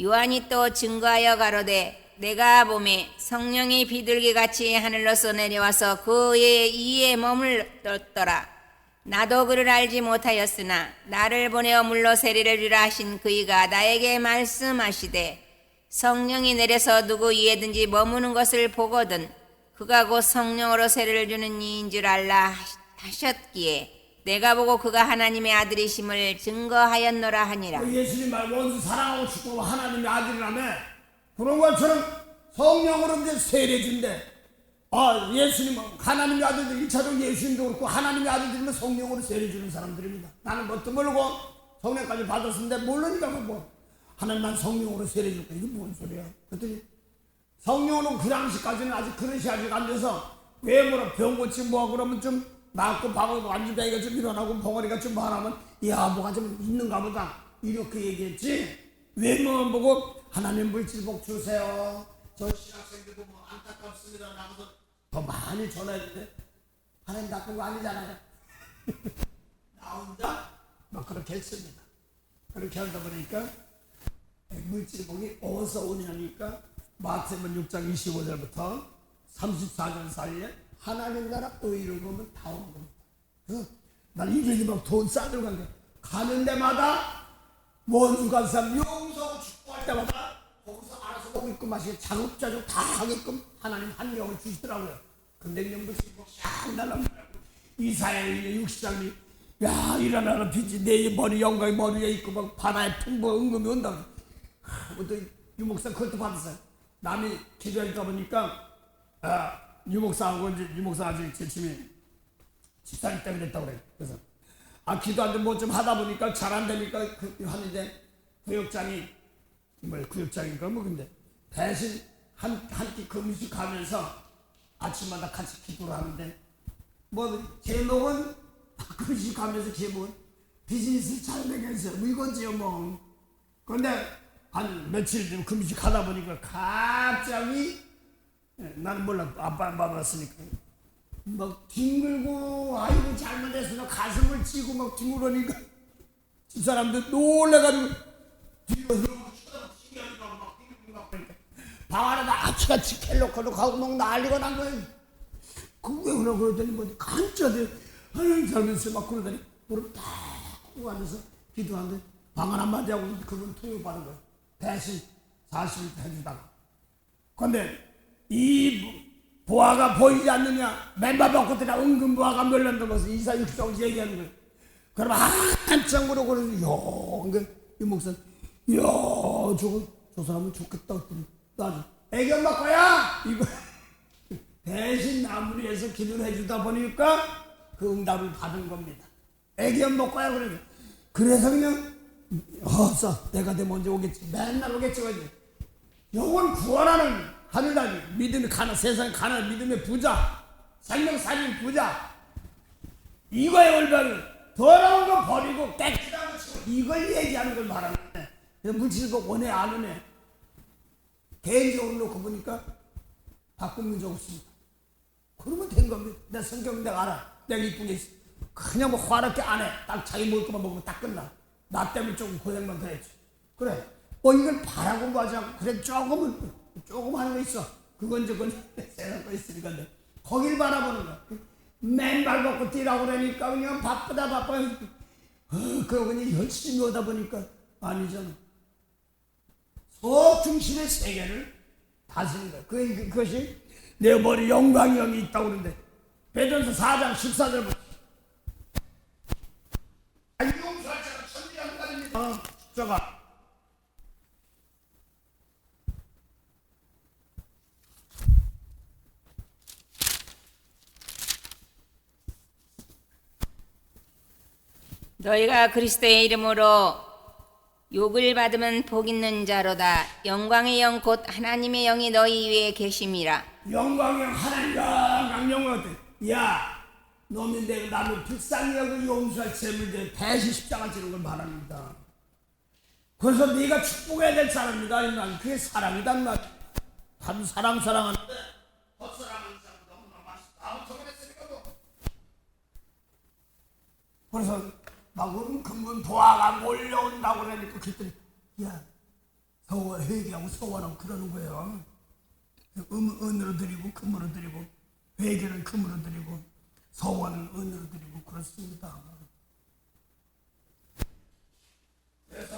요한이 또 증거하여 가로되 내가 보매 성령이 비둘기같이 하늘로서 내려와서 그의 이에 머물렀더라. 나도 그를 알지 못하였으나 나를 보내어 물로 세례를 주라 하신 그이가 나에게 말씀하시되 성령이 내려서 누구 위에든지 머무는 것을 보거든 그가 곧 성령으로 세례를 주는 이인 줄 알라 하셨기에 내가 보고 그가 하나님의 아들이심을 증거하였노라 하니라. 예수님 말 원수 사랑하고 축복하고 하나님의 아들이라며 그런 것처럼 성령으로 이제 세례 준대. 예수님은 하나님의 아들들 1차적으로 예수님도 그렇고 하나님의 아들들은 성령으로 세례 주는 사람들입니다. 나는 뭣도 모르고 성령까지 받았는데 모르니까 뭐 하나님 난 성령으로 세례 줄 거야. 이게 뭔 소리야? 그랬더니 성령으로 그 당시까지는 아직 그릇이 아직 안 돼서 외모로 병 고치고 뭐 그러면 좀 낫고 방어도 안주다이가 좀 일어나고 벙어리가 좀 많으면 야 뭐가 좀 있는가 보다 이렇게 얘기했지. 외모만 보고 하나님 물질복 주세요. 저 신학생들도 뭐 안타깝습니다. 나가서 더 많이 전화했는데 하나님 나쁜 거 아니잖아요. 나 혼자 막 그렇게 했습니다. 그렇게 하다 보니까 물질복이 어디서 오냐니까 마태복음 6장 25절부터 34절 사이에 하나님 나라 의를 보면 다 오는 겁니다. 그래서 난 이들이 막 돈 싸들고 간 거야. 가는 데마다 원수간 사람 용서하고 축복할 때마다 거기서 알아서 먹게끔 마시게 자급자족 다 하게끔 하나님 한 명을 주시더라고요. 근데 이놈들 샥 날라가고 이사야의 60장이 야 일어나라 빛이 내 머리 영광이 머리에 있고 막 바다에 풍부가 은금이 온다고. 또 유목사 그것도 받았어요. 남이 기도하다 보니까 유목사하고 이제 유목사 아직 제침이 집사님 때문에 됐다고 그래. 그래서 기도하는데 뭐 좀 하다 보니까 잘 안 되니까 하는데 구역장이 구역장인가 뭐 근데 대신 한 끼 금식하면서 아침마다 같이 기도를 하는데 뭐 제목은 금식하면서 제목은 비즈니스 잘 되겠어요. 뭐 이건지요 뭐. 그런데 한 며칠 좀 금식하다 보니까 갑자기 나는 몰라 아빠 안 받았으니까 막 뒹굴고 아이고 잘못했으나 가슴을 찌고 막 뒹굴으니까 집사람들 놀래가지고 뒤로 쳐다보시니까 막 뒹굴고 그러니까 방 안에다 아치같이 캘놓고 가고 막 난리가 난 거예요. 그게 왜 그러더니 뭐 간짜대 하나님 살면서 막 그러더니 무릎 딱 꿇고 앉아서 기도하는데 방 안 한마디 하고 그분 통역 받은 거예요. 대신 40일 해주다가 근데 이 보아가 보이지 않느냐 맨발 벗고들아 은근 보아가 멸란다면서 이사 60장 얘기하는 거예요. 그럼 한참 그러고 그러는데 이 목사는 저 사람은 좋겠다 했더니 나도 애기 엄마 거야 이거 대신 나무리에서 기도를 해주다 보니까 그 응답을 받은 겁니다. 애기 엄마 거야 그래서 그냥 내가 내 먼저 오겠지 맨날 오겠지 영원 구원하는 하늘나라 믿음의 가난 세상에 가난 믿음의 부자 생명살인 부자 이거의 얼마를 더러운 거 버리고 깨끗한 거 치고 이걸 얘기하는 걸 말하는데 물질복 원해 안 오네. 개인적으로 놓고 보니까 바꾼 문제 없습니다. 그러면 된 겁니다. 내 성경 내가 알아. 내가 이쁘게 있어. 그냥 뭐 화롭게 안 해. 딱 자기 먹을 것만 먹으면 딱 끝나. 나 때문에 조금 고생만 더 했지. 그래 이걸 바라고 뭐 하지 않고 그래 조금 하는 거 있어. 그건 세상 거 있으니까 거길 바라보는 거야. 맨발 벗고 뛰라고 그러니까 그냥 바쁘다 그러고 그냥 열심히 오다 보니까 아니잖아. 속 중심의 세계를 다스리는 거야. 그것이 내 머리 영광이 여기 있다고 그러는데 베드로서 4장 14절부터 용서할 자가 천리한 까입니다. 십자가 너희가 그리스도의 이름으로 욕을 받으면 복 있는 자로다. 영광의 영 곧 하나님의 영이 너희 위에 계심이라. 영광의 하나님 영광 어때? 야 너는 내가 나는 불쌍히 여고 용서할 재물들 대신 십자가 지는 걸 말합니다. 그래서 네가 축복해야 될 사람이다. 아니면 그게 사랑이단 말. 단 사랑하는데 헛사랑하는 사람 너무나 맛있다. 저번했으니까 뭐. 그래서 막 은근 보아가 몰려온다고 그러니까 그랬더니 야 회개하고 소원하고 그러는 거예요. 은으로 드리고 금으로 드리고 회개는 금으로 드리고 소원 은혜로 드리고 그렇습니다. 그래서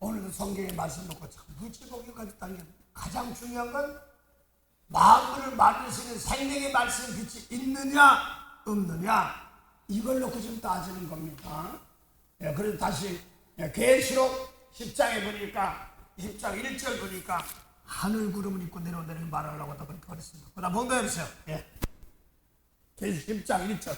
오늘도 성경에 말씀 놓고 참 무지복이까지 당겨 가장 중요한 건 마음을 만드시는 생명의 말씀 빛이 있느냐 없느냐 이걸 놓고 지금 따지는 겁니다. 예, 그래서 다시 계시록 10장에 보니까 10장 1절 보니까 하늘 구름을 입고 내려온다는 말을 하려고 하다 그렇게 그랬습니다. 그다음 봉독해주세요. 예. 계시록 10장 1절.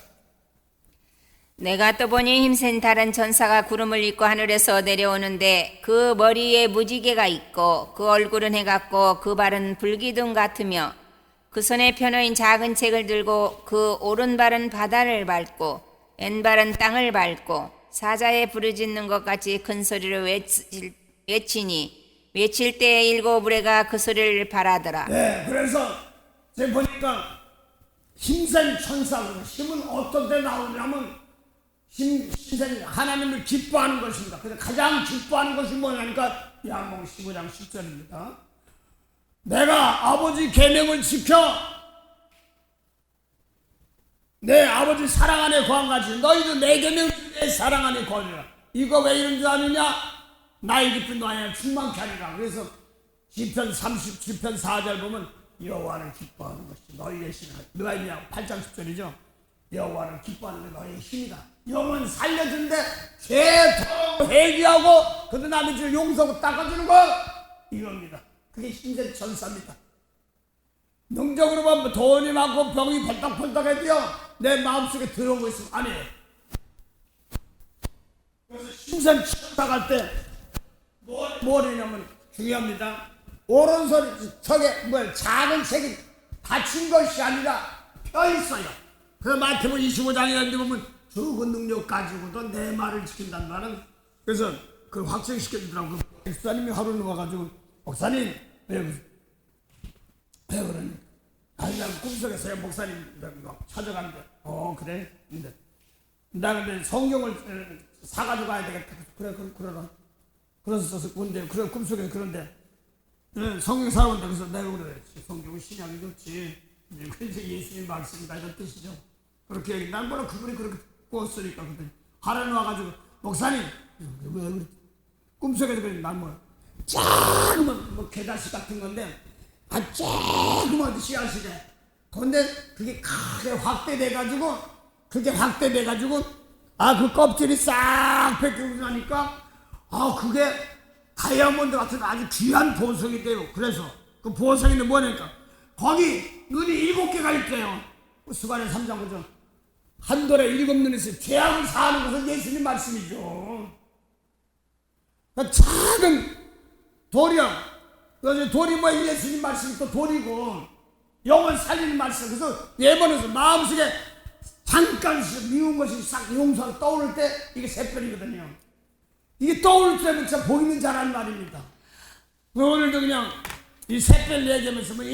내가 또 보니 힘센 다른 천사가 구름을 입고 하늘에서 내려오는데 그 머리에 무지개가 있고 그 얼굴은 해같고 그 발은 불기둥 같으며 그 손에 펴놓인 작은 책을 들고 그 오른발은 바다를 밟고 왼발은 땅을 밟고 사자에 부르짖는 것 같이 큰 소리로 외치니 외칠 때 일곱 무리가 그 소리를 발하더라. 네, 그래서 제가 보니까 힘센 천사고 힘은 어떤 데 나오냐면 힘센 하나님을 기뻐하는 것입니다. 그래서 가장 기뻐하는 것이 뭐냐니까 야공 15장 10절입니다. 내가 아버지 계명을 지켜 내 아버지 사랑 안에 거한같이 너희도 내 계명을 내 사랑 안에 거하리라. 이거 왜 이런 줄 아느냐? 나의 깊은 노하에 충만케 하리라. 그래서 시편 4절 보면 여호와를 기뻐하는 것이 너희의 신이라. 누가 있냐? 8장 10절이죠. 여호와를 기뻐하는 게 너희의 힘이다. 영은 살려준데 죄토록 회개하고 그도 남의 죄를 용서하고 닦아주는 거 이겁니다. 그게 힘센 전사입니다. 능적으로 보면 돈이 많고 병이 벌떡벌떡해도요 내 마음속에 들어오고 있으면 아니에요. 그래서 힘센 전사 갈 때 뭐냐면 중요합니다. 오른손이 저게 작은 책이 닫힌 것이 아니라 펴 있어요. 그래서 마태복음 25장에 보면 죽은 능력 가지고도 내 말을 지킨다는 말은 그래서 그 확증시켜주더라고. 그 목사님이 하루는 와가지고 목사님 왜 그러니? 아니 난 꿈속에서요 목사님 막 찾아가는데 그래? 근데 나 근데 성경을 사가지고 가야 되겠다. 그래 그러라. 그래서 근데 그래 꿈속에 그런데 성경 사오는데 그래서 내가 그래 성경은 신약이 없지. 그래서 예수님 말씀이다 이런 뜻이죠. 그렇게 얘기. 난 뭐라 그분이 그렇게 꿨으니까 그랬더니 하나님 와가지고 목사님 왜 그래? 꿈속에도 그래. 난 뭐야 조그만 뭐 개다시 같은 건데 조그만 씨앗이래. 근데 그게 크게 확대돼가지고 그 껍질이 싹 벗기고 나니까 그게 다이아몬드 같은 아주 귀한 보석이 돼요. 그래서 그 보석인데 뭐냐니까 거기 눈이 7개가 있대요. 수관의 3장 9절 한 돌에 7눈이 있어요. 죄악을 사하는 것은 예수님 말씀이죠. 그러니까 작은 돌이야. 그래서 돌이 뭐 예수님 말씀이 또 돌이고 영을 살리는 말씀. 그래서 예번에서 마음속에 잠깐씩 미운 것이 싹 용서로 떠오를 때 이게 새별이거든요. 이게 떠오를 때는 진짜 보이는 자라는 말입니다. 오늘도 그냥 이 새별 얘기하면서 뭐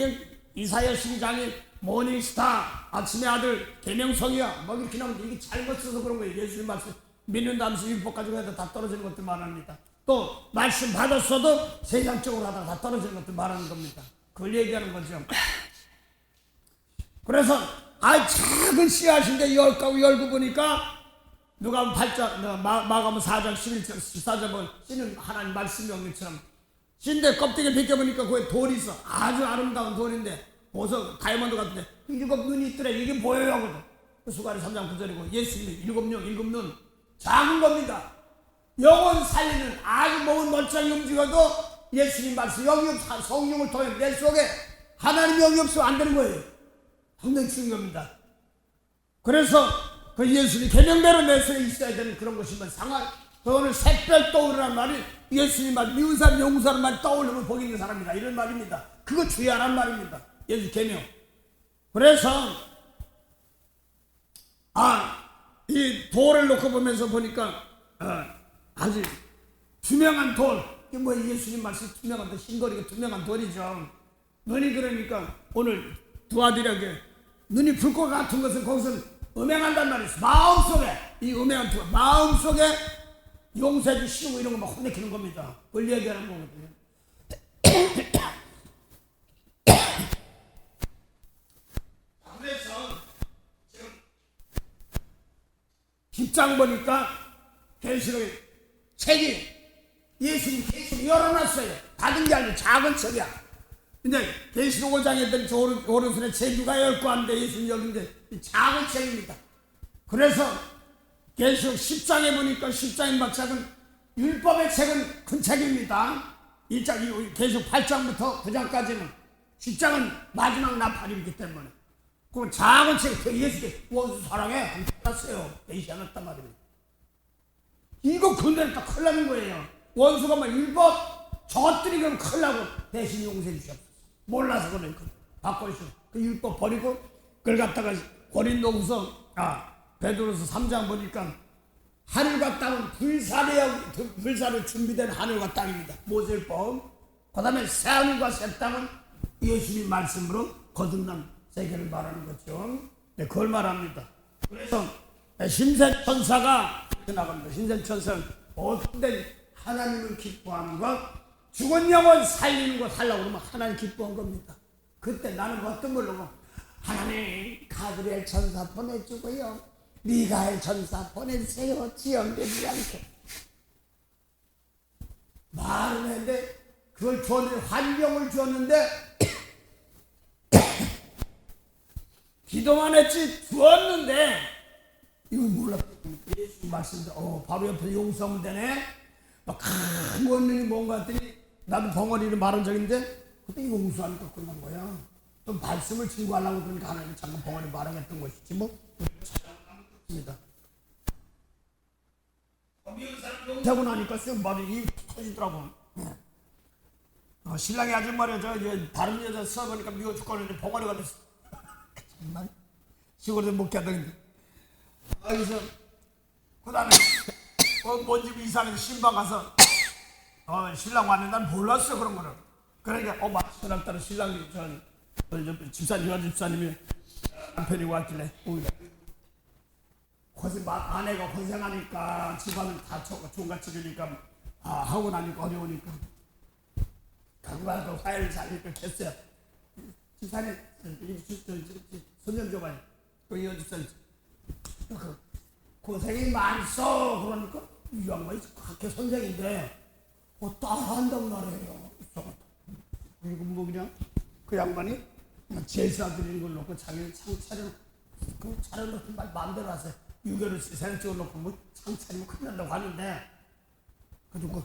이사야 12장이 모닝스타 아침의 아들 계명성이야 뭐 이렇게 나오는데 이게 잘못 써서 그런 거예요. 예수님 말씀 믿는다면서 율법 가지고 해도 다 떨어지는 것들 말합니다. 또 말씀 받았어도 세상적으로 하다가 다 떨어지는 것들 말하는 겁니다. 그걸 얘기하는 거죠. 그래서 작은 씨앗인데 열고 보니까 누가 8장 마가복음 4장 11절 14절 보면 씨는 하나님 말씀 명령처럼 씨인데 껍데기를 벗겨보니까 거기에 돌이 있어. 아주 아름다운 돌인데 보석 다이아몬드 같은데 7눈이 있더래. 이게 보여요 하거든. 수가리 3장 9절이고 예수님이 7눈 작은 겁니다. 영혼 살리는 아주 몸은 멀쩡히 움직여도 예수님 말씀 영이 없어. 성령을 통해 내 속에 하나님 영이 없으면 안 되는 거예요. 상당히 중요한 겁니다. 그래서 그 예수님 계명대로 내 속에 있어야 되는 그런 것이면 오늘 샛별 떠오르란 말이 예수님 말 미운 사람 용서하는 말이 떠오르면 복이 있는 사람이다 이런 말입니다. 그거 주의하란 말입니다. 예수 계명. 그래서 이 돌을 놓고 보면서 보니까 아주 투명한 돌. 이게 뭐 예수님 말씀 투명한 돌, 흰돌이가 투명한 돌이죠. 눈이 그러니까 오늘 두 아들에게 눈이 불꽃 같은 것은 거기서 음행한단 말이었어. 마음속에 이 음행한 두 마음속에 용서해주 시고 이런 거 막 혼내키는 겁니다. 그걸 얘기하는 거거든요. 그래서 제가 10장 보니까 계시록의 책이 예수님 계시록 열어놨어요. 받은 게 아니고 작은 책이야. 근데 계시록 5장에 있던 저 오른손에 제주가 열고 하는데 예수님 열는데 작은 책입니다. 그래서 계시록 10장에 보니까 10장인 막작은 율법의 책은 큰 책입니다. 1장, 계시록 8장부터 9장까지는 10장은 마지막 나팔이기 때문에 그 작은 책, 그 예수께 원수 사랑해 안 받았어요. 계시 않았단 말입니다. 이거 건드렸다 큰일 나는 거예요. 원수가 막 율법 저것들이 그럼 큰일 나고 대신 용서해 주셨어. 몰라서 그러니까 바꿔주셔. 그 율법 버리고 그걸 갖다가 고린도후서 베드로서 3장 보니까 하늘과 땅은 불사로 준비된 하늘과 땅입니다. 모세율법. 그 다음에 새 하늘과 새 땅은 예수님 말씀으로 거듭난 세계를 말하는 거죠. 네, 그걸 말합니다. 그래서 신생 천사가 나갑니다. 신생 천사는 어떤데 하나님을 기뻐하는 것, 죽은 영혼 살리는 거 살라고 그러면 하나님 기뻐한 겁니다. 그때 나는 어떤 걸로 하나님 가브리엘 천사 보내주고요, 미가엘 천사 보내주세요. 지연되지 않게 말을 했는데 그걸 주었는데 환경을 주었는데 기도만 했지 주었는데 이걸 몰랐다. 예수 말씀대로 바로 옆에 용서하면 되네. 막 큰 원인이 뭔가 했더니 나도 벙어리를 말한 적인데 그때 용서하니까 끝난 거야. 또 말씀을 증거하려고 그러니까 하나님 잠깐 벙어리 말하겠던 것이지 뭐. 그렇습니다. 미국 사람 용서하고 나니까 쓱 말이 터지더라고. 신랑이 아줌마를 다른 여자 써보니까 미워 죽겠는데 벙어리가 됐어. 정말 시골에서 못 가던데. 그래서 그 다음에 뭔 집 이사는 신방 가서 신랑 왔는데 난 몰랐어 그런 거를. 그러니까 마침 따라 신랑이 집사님 여자 집사님이 남편이 왔길래 아내가 고생하니까 집안을 다 종같이 주니까 하고 나니까 어려우니까 각마다 화해를 잘 했어요. 집사님 손님 줘봐요. 그 여자 집사님 고생이 많소. 그러니까 이 양반이 학교 선생인데 따라한단 말이에요. 그리고 뭐 그냥 그 양반이 제사 드리는 걸 놓고 자기 상 차려놓고 마음대로 하세요. 유교를 세상 찍어놓고 뭐 상 차리면 큰일 난다고 하는데 그리고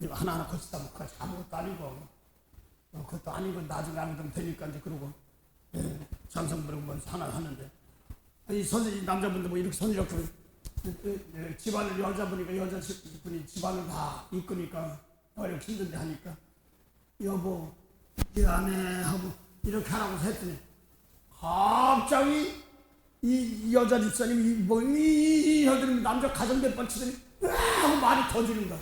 하나하나 거치다 보니까 아무것도 아니고 그것도 아니고 나중에 안 되면 되니까 이제 그러고 장성 부르고 뭐 하나 하는데 이 선생님 남자분들 뭐 이렇게 손이렇게 집안을 여자분이니까 여자분이 집안을 다 이끄니까 이렇게 힘든데 하니까 여보 이 안에 하고 이렇게 하라고 했더니 갑자기 이 여자 집사님이 이 여자는 남자 가정 몇 번 치더니 하고 말이 터지는 거야.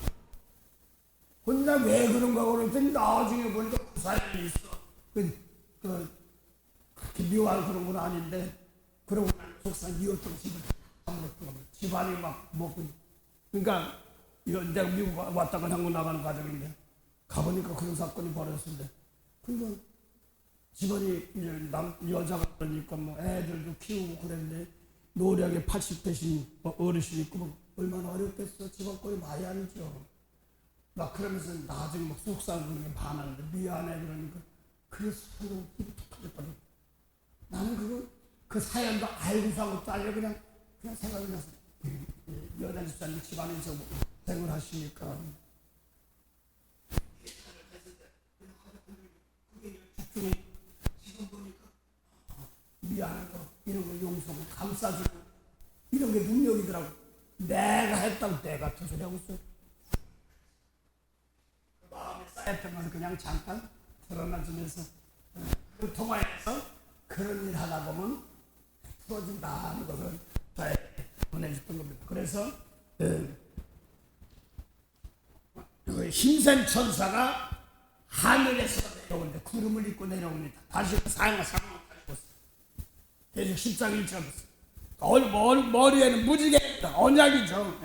혼자 왜 그런가 그랬더니 나중에 보니까 그 사연이 있어. 그렇게 미워할 그런 건 아닌데 그러고 속상 이었던 집을 집안이 막 먹고. 그러니까 내가 미국 왔다가 한국 나가는 과정인데 가보니까 그런 사건이 벌어졌는데 그러니까 집안이 이제 여자가 그러니까 뭐 애들도 키우고 그랬는데 노력에 80대신 어르신이 있고 뭐 얼마나 어렵겠어. 집안꼴이 많이 아니죠. 막 그러면서 나중에 막 속상하고 반하는데 미안해 그러니까 그래서 서로 터졌거든. 나는 그 사연도 알고서 하고 딸려 그냥 생각이 나서 여자 집사님 집안에서 생을 하시니까 지금 보니까 미안하고 이런 거 용서하고 감싸주고 이런 게 능력이더라고. 내가 했다고 내가 투소리 하고 있어. 마음에 쌓였던 것을 그냥 잠깐 드러나주면서 그 통화에서 그런 일 하다 보면 풀어진다 하는 것을 보내줬던 겁니다. 그래서 힘센 천사가 하늘에서 내려오는데 구름을 입고 내려옵니다. 다시 상황을 가지고 있어요. 계속 10장 1절 머리에는 무지개입니다. 언약이죠.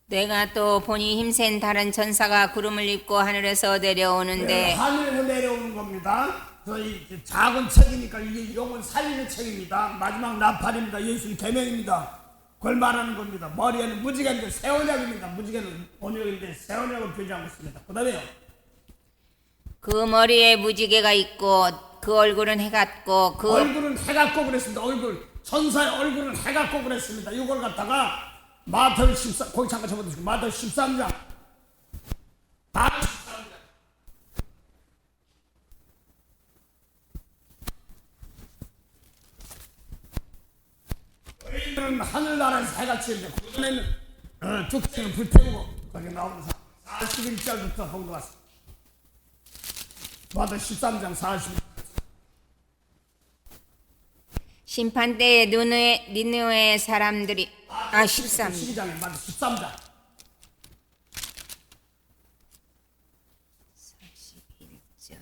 내가 또 보니 힘센 다른 천사가 구름을 입고 하늘에서 내려오는데 하늘에서 내려오는 겁니다. 이 작은 책이니까 이게 영혼 살리는 책입니다. 마지막 나팔입니다. 예수의 계명입니다. 그걸 말하는 겁니다. 머리에는 무지개인데 새언약입니다. 무지개는 언약인데 새언약을 표시하고 있습니다. 그 다음에요. 그 머리에 무지개가 있고 그 얼굴은 해 같고 그 얼굴은 해 같고 그랬습니다. 얼굴 천사의 얼굴은 해 같고 그랬습니다. 이걸 갖다가 마태오 14 거기 잠깐 접어두시고 마태오 13장 마태오 13장 너희들은 하늘나라에서 해같이 있는데 그전에는 죽지는 불태우고 거기 나오는 41절부터 본 것 같습니다. 마태오 13장 40절 심판 때에 니느웨 사람들이 13 12장에 맞아 13장 41절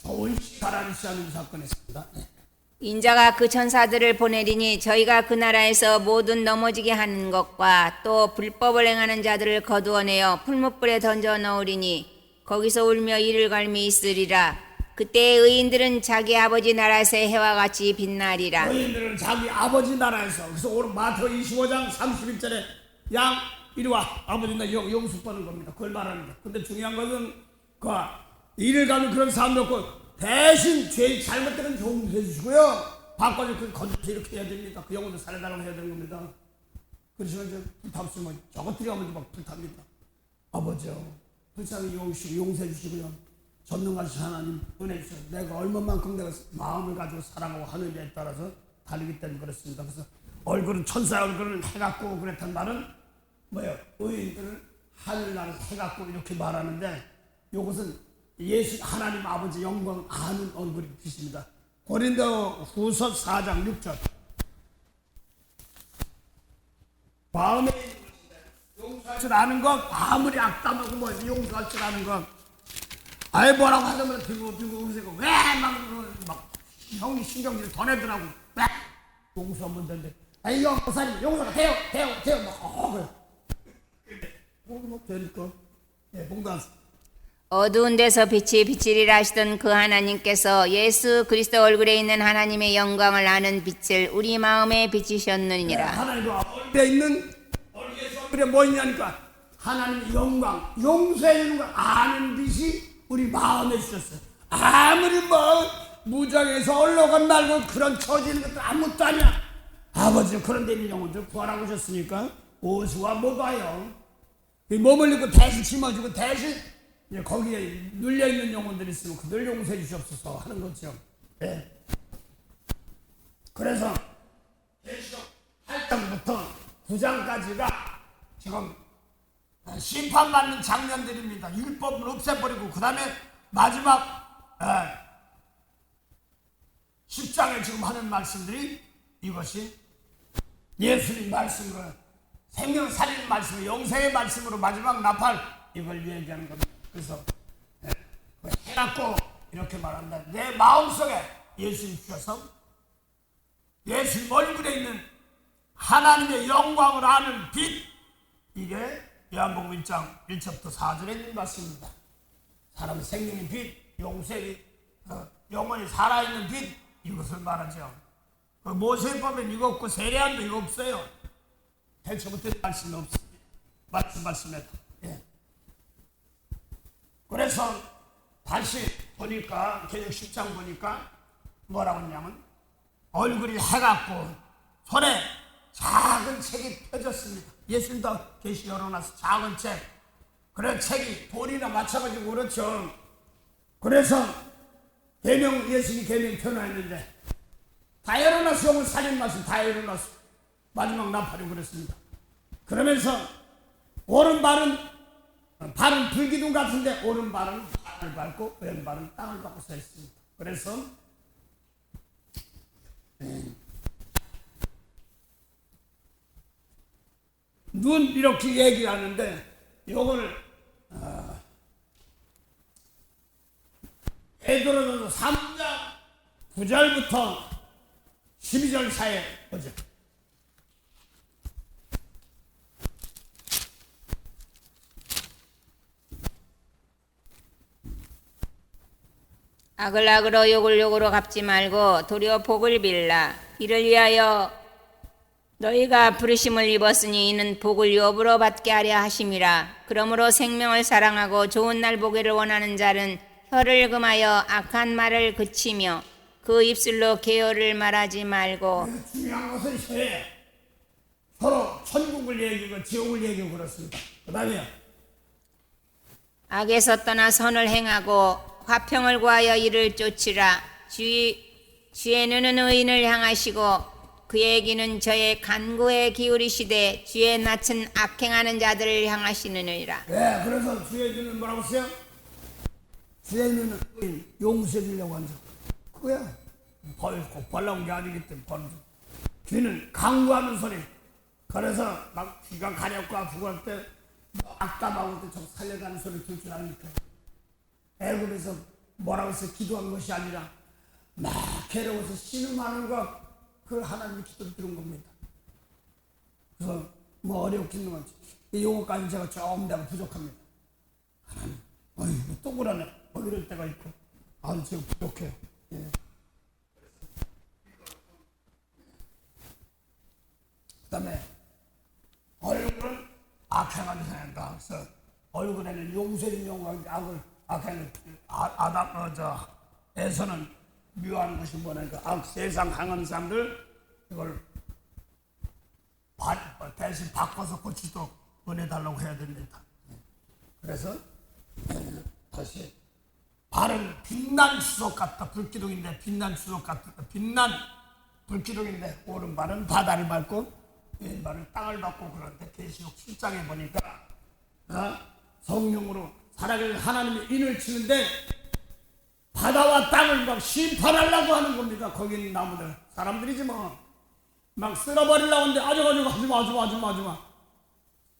좋은 시사라는 시하는 사건이 있습니다. 인자가 그 천사들을 보내리니 저희가 그 나라에서 모든 넘어지게 하는 것과 또 불법을 행하는 자들을 거두어내어 풀무불에 던져 넣으리니 거기서 울며 이를 갈미 있으리라. 그때 의인들은 자기 아버지 나라에서 해와 같이 빛나리라. 너희들은 자기 아버지 나라에서 그래서 오늘 마태오 25장 31절에 양 이리와 아버지 나 용수 버는 겁니다. 그걸 말합니다. 근데 중요한 것은 그 일을 가는 그런 사람도 없고 대신 죄 잘못되는 용서해 주시고요. 바꿔서 그 건져서 이렇게 해야 됩니다. 그 영혼을 살려달라고 해야 되는 겁니다. 그래서 이제 불탔으면 저것들이 아버지 막 불탑니다. 아버지요 불쌍히 용서해 주시고요. 전능하신 하나님 은혜 주셔서 내가 얼마만큼 내가 마음을 가지고 사랑하고 하느냐에 따라서 다르기 때문에 그렇습니다. 그래서 얼굴은 천사 얼굴은 해갖고 그랬단 말은 뭐예요? 의인들을 하늘나라 해갖고 이렇게 말하는데 이것은 예수 하나님 아버지 영광 아는 얼굴이 빛입니다. 고린도 후서 4장 6절 마음에 용서할 줄 아는 것 아무리 악담하고 뭐 용서할 줄 아는 것 아예 뭐라고 하자면 들고 웃으니까 왜막 형이 신경질 더 내더라고 왜 용서하면 되는데 아이 목사님 용서가 돼요 막 뭐 되니까 봉단 어두운 데서 빛이 비치리라 하시던 그 하나님께서 예수 그리스도 얼굴에 있는 하나님의 영광을 아는 빛을 우리 마음에 비치셨느니라. 하나님 얼굴에 있는 얼굴에 뭐 있냐니까 하나님의 영광 용서해 주는 걸 아는 빛이 우리 마음에 주셨어요. 아무리 뭐 무장에서 올라간 말고 그런 처지는 것도 아무것도 아니야. 아버지 그런 데 있는 영혼들 구하라고 하셨으니까 오수와 못 와요. 몸을 입고 대신 심어주고 대신 거기에 눌려있는 영혼들이 있으면 그들 용서해 주시옵소서 하는 거죠. 네. 그래서 계시록 8장부터 9장까지가 지금 심판받는 장면들입니다. 율법을 없애버리고 그 다음에 마지막 10장에 지금 하는 말씀들이 이것이 예수님 말씀과 생명 살리는 말씀, 영생의 말씀으로 마지막 나팔 이걸 얘기하는 겁니다. 그래서 해갖고 이렇게 말한다. 내 마음속에 예수님 주셔서 예수님 얼굴에 있는 하나님의 영광을 아는 빛 이게 요한복음 1장 1절부터 4절에 있는 말씀입니다. 사람 생명의 빛, 용서의 영원히 살아있는 빛 이것을 말하죠. 그 모세법에는 이거 없고 세례안도 이거 없어요. 대초부터 말씀이 없습니다. 말씀에도. 예. 그래서 다시 보니까 계속 10장 보니까 뭐라고 했냐면 얼굴이 해갖고 손에 작은 책이 펴졌습니다. 예수님도 계시 열어놔서 작은 책. 그런 책이 돌이나 맞춰가지고 그렇죠. 그래서 예수님 계명 펴놔있는데 다 열어놨어. 영을 살린 말씀 다 열어놨어. 마지막 나팔이 그랬습니다. 그러면서 오른발은 불기둥 같은데 오른발은 하늘을 밟고 왼발은 땅을 밟고 서 있습니다. 그래서 눈 이렇게 얘기하는데 이거를 베드로전서 3장 9절부터 12절 사이에 보죠. 악을 악으로 욕을 욕으로 갚지 말고 도리어 복을 빌라. 이를 위하여 너희가 부르심을 입었으니 이는 복을 유업으로 받게 하려 하심이라. 그러므로 생명을 사랑하고 좋은 날 보기를 원하는 자는 혀를 금하여 악한 말을 그치며 그 입술로 계어를 말하지 말고. 중요한 것은 혀예요. 서로 천국을 얘기하고 지옥을 얘기하고 그렇습니다. 그 다음에 악에서 떠나 선을 행하고 화평을 구하여 이를 쫓으라. 주의 눈은 의인을 향하시고 그의 귀는 저의 간구에 기울이시되 주의 낯은 악행하는 자들을 향하시느니라. 네, 그래서 주의 눈은 뭐라고 써요? 주의 눈은 용서해 주려고 한다. 그거야. 꼭 벌나온 게 아니기 때문에 벌는. 귀는 강구하는 소리. 그래서 막 귀가 가렵고 아프고 할 때 악담하고 좀 살려가는 소리 들 줄 아니까. 애굽에서 뭐라고 해서 기도한 것이 아니라 막 괴로워서 신음하는 것, 그걸 하나님이 기도를 들은 겁니다. 그래서 뭐 어렵긴 하지. 이 용어까지 제가 조금 내가 부족합니다. 하나님, 어이, 또 그러네. 뭐 이럴 때가 있고. 아주 제가 부족해요. 예. 그 다음에 얼굴은 악행하는 생각인가. 그래서 얼굴에는 용서인 용어가 악행을 에서는 미워하는 것이 뭐냐니까 세상 강한 사람들 이걸 대신 바꿔서 고치도록 은혜달라고 해야 됩니다. 그래서 다시 발은 빛난 주석 같다. 불기둥인데 빛난 주석 같다. 빛난 불기둥인데 오른발은 바다를 밟고 왼발은 땅을 밟고 그런데 계시록 7장에 보니까 성령으로 살아가는 하나님이 인을 치는데 바다와 땅을 막 심판하려고 하는 겁니다. 거기 있는 나무들 사람들이지 막 쓸어버리려고 하는데 하지마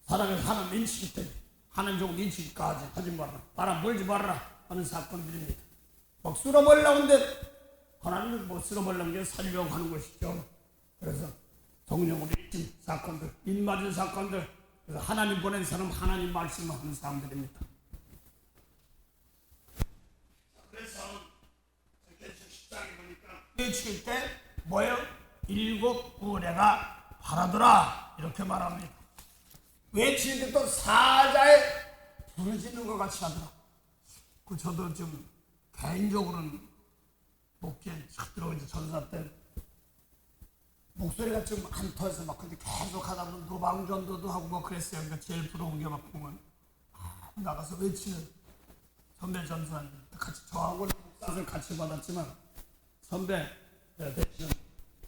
사람이 하나님 인치기 때문에 하나님 조금 인치기까지 하지 말아라, 바람 몰지 말아라 하는 사건들입니다. 막 쓸어버리려고 하는데 하나님을 못 쓸어버리려는 게 살려고 하는 것이죠. 그래서 성령으로 인친 사건들, 인맞은 사건들, 그래서 하나님 보낸 사람 하나님 말씀을 하는 사람들입니다. 그래서 외칠 때 뭐예요? 7 의뢰가 바라더라 이렇게 말합니다. 외칠 때 또 사자에 부르짖는 것 같이 하더라. 저도 좀 개인적으로는 목회에 쫙 들어오지 전사 때 목소리가 좀 안 터져서 막 근데 계속 하다 보면 노방전도도 하고 뭐 그랬어요. 그러니까 제일 부러운 게 막 보면 나가서 외치는 선배 전사님 같이 저하고 목사를 같이 받았지만 선배 대신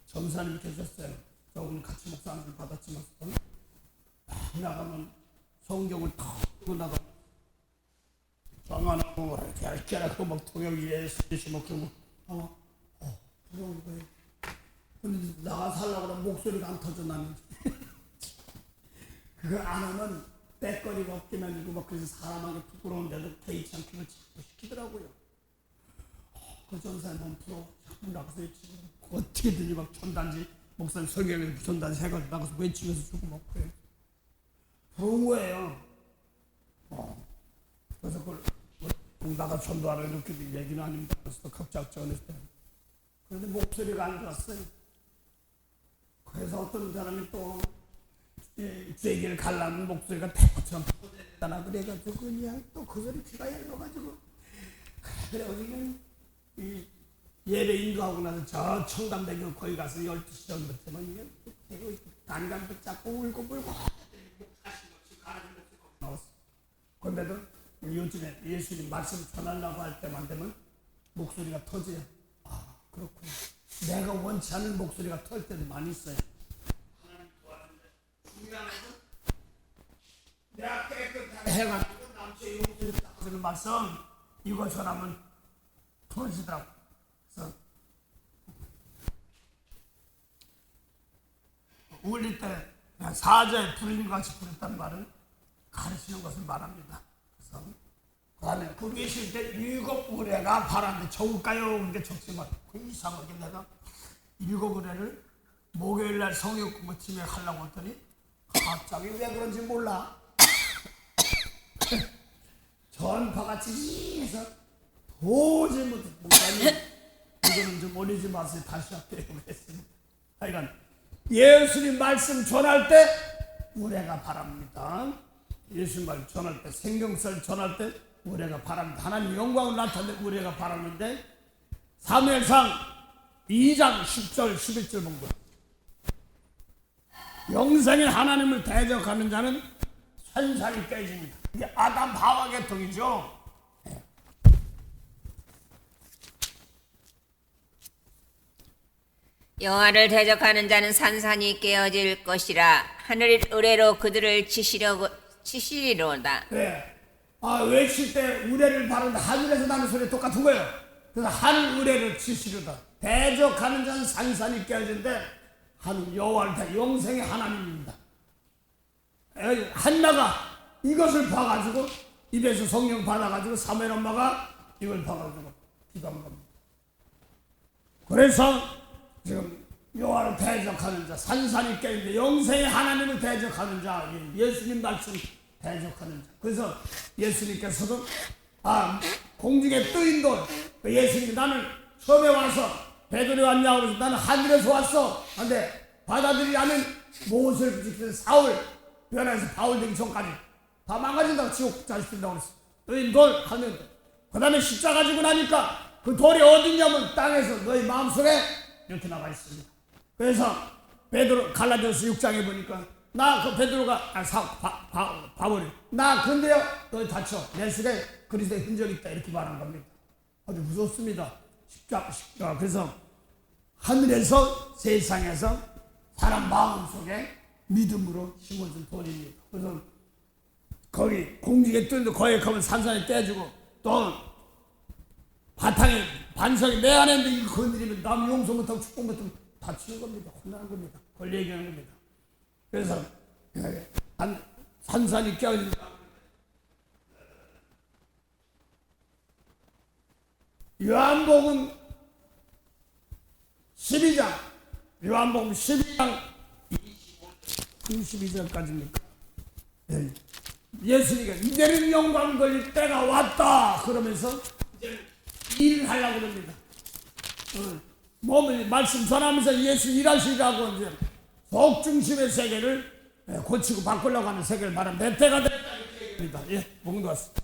전사님이 계셨어요. 저하고는 같이 목사를 받았지만 나가면 성경을 탁 들고 나가 정하고 이렇게 하고 막 통역 예수 막 그러고 부러운 거예요. 근데 나가서 하려고 하면 목소리가 안 터져 나는. 그거 안 하면 빼거리가 없기만 해도 막 그래서 사람하게 부끄러운데도 개의치 않게 시키더라고요. 그 전사님 너무 부러워. 자꾸 나가서 외치고 어떻게든지 막 전단지 목사님 설교에서 전단지 해가지고 나가서 외치면서 주고 막 그래요. 부러운 거예요. 그래서 그걸 나가 전도하라 이렇게 얘기는 아닙니다. 그래서 각자 전했을 때 그런데 목소리가 안 좋았어요. 그래서 어떤 사람이 또 쐐기를 갈라면 목소리가 대포처럼 퍼졌다나 그래가지고 그냥 또 그 소리 귀가 열려가지고 그래가지고 이 예배 인도하고 나서 저 청담대교 거기 가서 12시 전부터만 이게 단간 붙잡고 울고 불고 나왔어. 그런데도 요즘에 예수님 말씀 전하려고 할 때만 되면 목소리가 터져요. 그렇군요. 내가 원치 않는 목소리가 털 때도 많이 있어요. 하나님 도와주는데 중요한 것은 내가 깨끗하게 해가지고 남자의 용서를 딱 하는 말씀 이거 전하면 터지더라고. 그래서 울릴 때 사자의 부르림같이 부렸다는 말은 가르치는 것을 말합니다. 그래서 그 다음에 그 계실 때 7 의뢰가 바라는데 적을까요? 그게 적지 말고 이상하게 내가 7 의뢰를 목요일날 성역 공부팀에 하려고 했더니 갑자기 왜 그런지 몰라 전파같이 해서 도저히 못해. 목사님 이거는 좀 올리지 마세요. 다시 할게요. 그랬습니다. 하여간 예수님 말씀 전할 때 우레가 바랍니다. 예수님 말씀 전할 때, 생명설 전할 때 우레가 바랍니다. 하나님 영광을 나타낼 우레가 바라는데 사무엘상 2장 10절 11절 본 거예요. 영생의 하나님을 대적하는 자는 산산이 깨집니다. 이게 아담 하와 계통이죠. 여호와를 대적하는 자는 산산이 깨어질 것이라. 하늘 의뢰로 그들을 치시리로다. 네. 외칠 때 우레를 바르는데 하늘에서 나는 소리 똑같은 거예요. 그래서 하늘 우레를 치시리로다. 대적하는 자는 산산이 깨어지는데 하늘 여호와를 대 영생의 하나님입니다. 한나가 이것을 봐가지고 입에서 성령 받아가지고 사무엘 엄마가 이걸 봐가지고 기도한 겁니다. 그래서 지금 여호와를 대적하는 자, 산산이 깨는데 영생의 하나님을 대적하는 자, 예수님 말씀 대적하는 자. 그래서 예수님께서도 공중에 뜨인 돌, 예수님이 나는 처음에 와서 베드로에 왔냐고 그래서 나는 하늘에서 왔어. 근데 받아들이라면 못을 지키는 사울 변해서 바울 되기 전까지 다 망가진다고 지옥 자식된다고 그랬어. 뜨인 돌 하면 그 다음에 십자가 지고 나니까 그 돌이 어디냐면 땅에서 너희 마음속에 이렇게 나가 있습니다. 그래서 베드로 갈라디아서 6장에 보니까 나 그 베드로가 바울이 나 근데요 너희 다쳐 내 속에 그리스도의 흔적이 있다 이렇게 말한 겁니다. 아주 무섭습니다. 십자가. 그래서 하늘에서 세상에서 사람 마음속에 믿음으로 심어준 돌입니다. 그래서 거기 공중에 뜨는데 거기에 가면 산산이 떼지고 또 바탕에 반석이 내 안에 있는데 이거 건드리면 남 용서 못하고 축복 못하면 다치는 겁니다. 혼나는 겁니다. 그걸 얘기하는 겁니다. 그래서 산산이 깨어진다. 요한복음 12장 32절까지입니까? 예수님이 이제는 영광 걸릴 때가 왔다 그러면서 이제 일을 하려고 합니다. 몸을 말씀 전하면서 예수 일하시라고 이제 속중심의 세계를 고치고 바꾸려고 하는 세계를 말하면 내 때가 됐다. 예, 목도 왔습니다.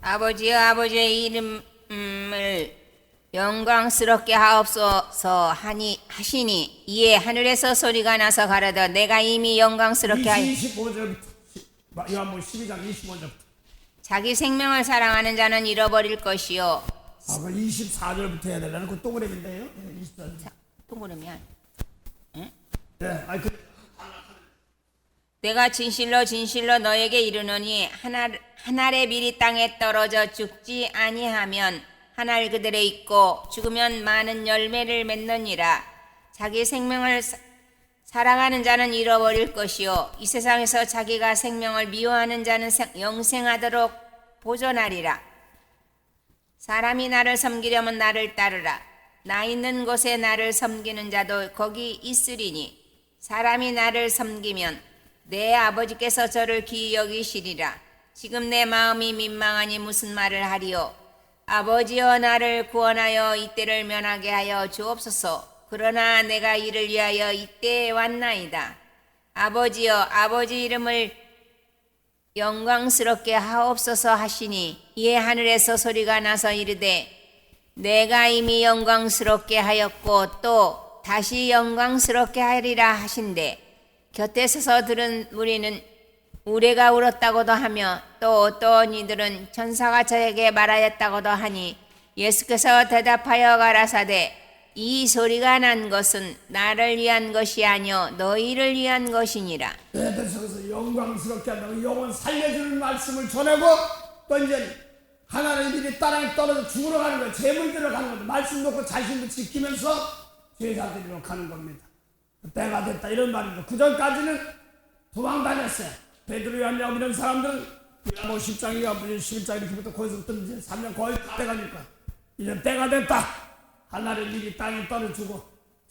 아버지여 아버지의 이름을 영광스럽게 하옵소서 하시니 이에 하늘에서 소리가 나서 가라더 내가 이미 영광스럽게 하여 25절부터 요한복음 12장 25절부터 자기 생명을 사랑하는 자는 잃어버릴 것이요. 그 24절부터 해야 되려는 그 동그라미인데요. 24절. 동그라미야. 응? 네, 내가 진실로 진실로 너에게 이르노니 한 알의 밀이 땅에 떨어져 죽지 아니하면 한 알 그대로 있고 죽으면 많은 열매를 맺느니라. 자기 생명을 사랑하는 자는 잃어버릴 것이요 이 세상에서 자기가 생명을 미워하는 자는 영생하도록 보존하리라. 사람이 나를 섬기려면 나를 따르라. 나 있는 곳에 나를 섬기는 자도 거기 있으리니 사람이 나를 섬기면 내 아버지께서 저를 귀히 여기시리라. 지금 내 마음이 민망하니 무슨 말을 하리요. 아버지여 나를 구원하여 이때를 면하게 하여 주옵소서. 그러나 내가 이를 위하여 이때에 왔나이다. 아버지여 아버지 이름을 영광스럽게 하옵소서 하시니 이에 하늘에서 소리가 나서 이르되 내가 이미 영광스럽게 하였고 또 다시 영광스럽게 하리라 하신대. 곁에 서서 들은 무리는 우레가 울었다고도 하며 또 어떤 이들은 천사가 저에게 말하였다고도 하니 예수께서 대답하여 가라사대 이 소리가 난 것은 나를 위한 것이 아니요 너희를 위한 것이니라. 애들 속에서 영광스럽게 한다고 영혼 살려주는 말씀을 전하고 또 이제 하나님의 일이 땅에 떨어져 죽으러 가는 거예요. 재물들어 가는 겁니다. 말씀 놓고 자신도 지키면서 제자들이로 가는 겁니다. 때가 됐다 이런 말입니다. 그 전까지는 도망 다녔어요. 베드로 요한야고 이런 사람들은 뭐 10장이가 11장 이렇게부터 거기서부터 이제 3년 거의 때 가니까 이제 때가 됐다. 하나님의 일이 땅에 떨어지고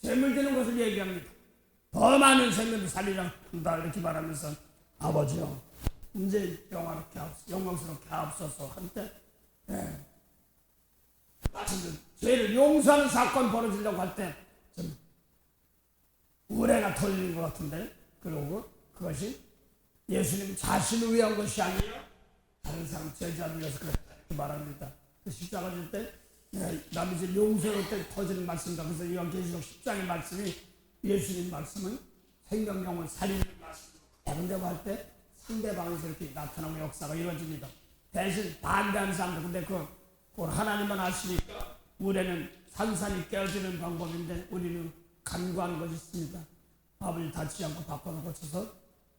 재물 되는 것을 얘기합니다. 더 많은 생명을 살리라 한다 이렇게 말하면서 아버지요 이제 영광스럽게 하옵소서 한때 말씀을 죄를 용서하는 사건 벌어지려고 할 때 좀 우레가 털리는 것 같은데, 그러고 그것이 예수님 자신을 위한 것이 아니라 다른 사람 제자를 위해서 그렇게 말합니다. 그 십자가 질 때 남의 죄 용서할 때 터지는 말씀이다. 그래서 요한계시록 10장의 말씀이 예수님 말씀은 생명 영혼 살리는 말씀으로 대응되고 할 때 상대방에서 이렇게 나타나고 역사가 이루어집니다. 대신 반대하는 사람들, 근데 그걸 하나님만 아시니까 우리는 산산이 깨어지는 방법인데 우리는 간구하는 것이 있습니다. 아버지 다치지 않고 바꿔서 고쳐서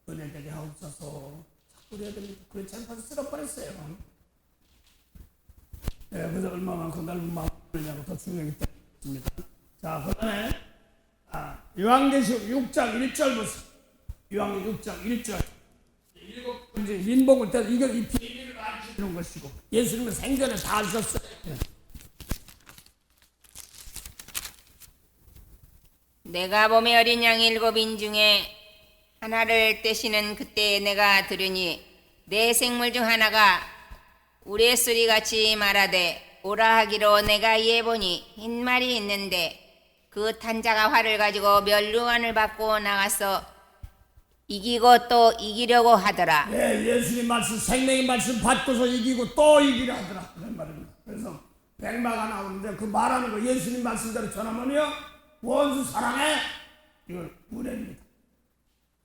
은혜 되게 하옵소서. 자꾸 그래야 됩니다. 그렇지 않고서 쓸어버렸어요. 그래서 얼마만큼 넓은 마음이냐고 더 중요하기 때문입니다. 자, 그 다음에 요한계시록 6장 1절부터 요한계시록 6장 1절 일곱 번째 민복을 때 이걸 이 비밀을 알려주는 것이고 예수님은 생전에 다 아셨어요. 내가 봄에 어린 양 7인 중에 하나를 떼시는 그때 내가 들으니 내 생물 중 하나가 우레소리같이 말하되 오라 하기로 내가 이에 보니 흰 말이 있는데 그 탄자가 활을 가지고 멸류관을 받고 나가서 이기고 또 이기려고 하더라. 네, 예수님 말씀, 생명의 말씀 받고서 이기고 또 이기려 하더라. 그런 말입니다. 그래서 백마가 나오는데 그 말하는 거 예수님 말씀대로 전하면요 원수 사랑해. 이걸 우레입니다.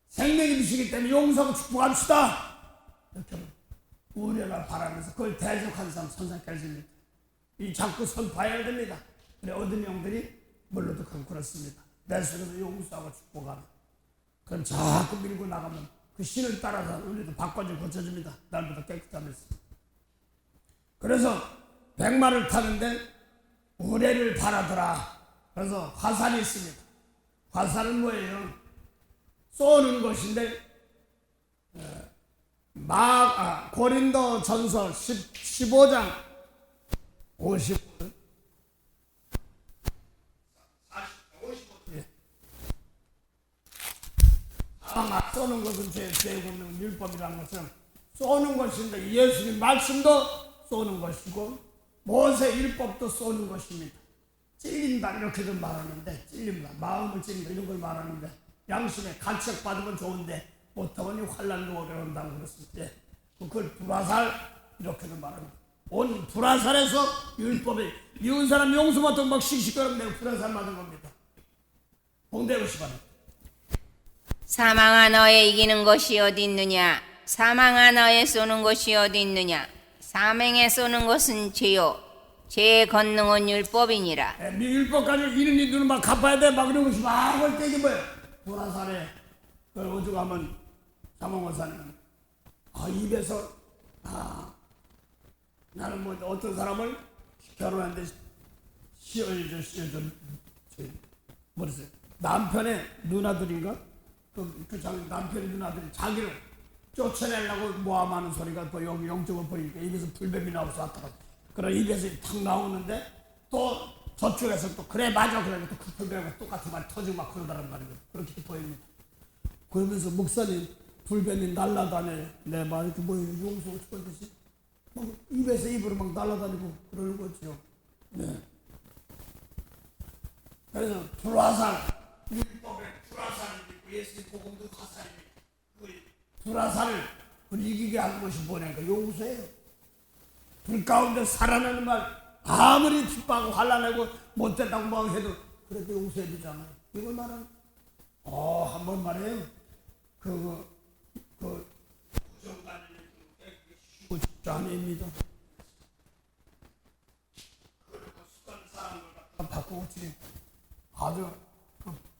생명이 되시기 때문에 용서하고 축복합시다. 이렇게 우레가 바라면서 그걸 대적한 사람 천상 깨집니다. 이 자꾸 선파해야 됩니다. 근데 어떤 영들이 물러도 그렇습니다. 내 속에서 용서하고 축복하라. 그럼 자꾸 밀고 나가면 그 신을 따라서 우리도 바꿔주고 고쳐줍니다. 날보다 깨끗하면서. 그래서 백마를 타는데 우레를 바라더라. 그래서 화살이 있습니다. 화살은 뭐예요? 쏘는 것인데 고린도 전서 15장 50분 쏘는 것은 죄의 권능 율법이라는 것은 쏘는 것인데 예수님 말씀도 쏘는 것이고 모세 율법도 쏘는 것입니다. 찔린다 이렇게도 말하는데 찔린다 마음을 찔린다 이런 걸 말하는데 양심에 간척 받으면 좋은데 못하면 환난도 어려운다고 그랬을 때 그걸 불화살 이렇게도 말합니다. 온 불화살에서 율법에 미운 사람 용서 못하면 막 씩씩거리면 내가 불화살 맞은 겁니다. 홍대고 싶어요. 사망아 너의 이기는 것이 어디 있느냐? 사망아 너의 쏘는 것이 어디 있느냐? 사망에 쏘는 것은 죄요 죄의 권능은 율법이니라. 율법까지 이런 일들은 막 갚아야 돼 막 이런 것이 막 할 때 이게 뭐예요? 불화살에 그걸 오죽하면 사망원사는 입에서 나는 뭐 어떤 사람을 결혼하는데 뭐랬어요? 남편의 누나들인가? 그 남편의 누나들이 자기를 쫓아내려고 모함하는 소리가 또 여기 영적으로 보이니까 입에서 불뱀이 나와서 왔다가 그런 입에서 탁 나오는데 또 저쪽에서 또 그래 맞아 그러니까 또 그 불뱀과 똑같은 말 터지고 막 그러다는 말이에요. 그렇게 보입니다. 그러면서 목사님 불뱀이 날아다녀 내 말 이렇게 뭐 용서 어떻게 되지? 막 입에서 입으로 막 날아다니고 그러는 거죠. 네. 그래서 불화살 율법에 불화살이 있고 예수님 복음도 화살입니다. 그 불화살을 이기게 하는 것이 뭐냐니까 용서예요. 불 가운데 살아나는 말 아무리 핍박하고 환난하고 못됐다고 막 해도 그래도 용서해야 되잖아요. 이걸 말하는 한번 말해요. 부정관리는 쉬고 싶지 않습니다. 그리고 습관 사람을 바꾸고 고치는 아주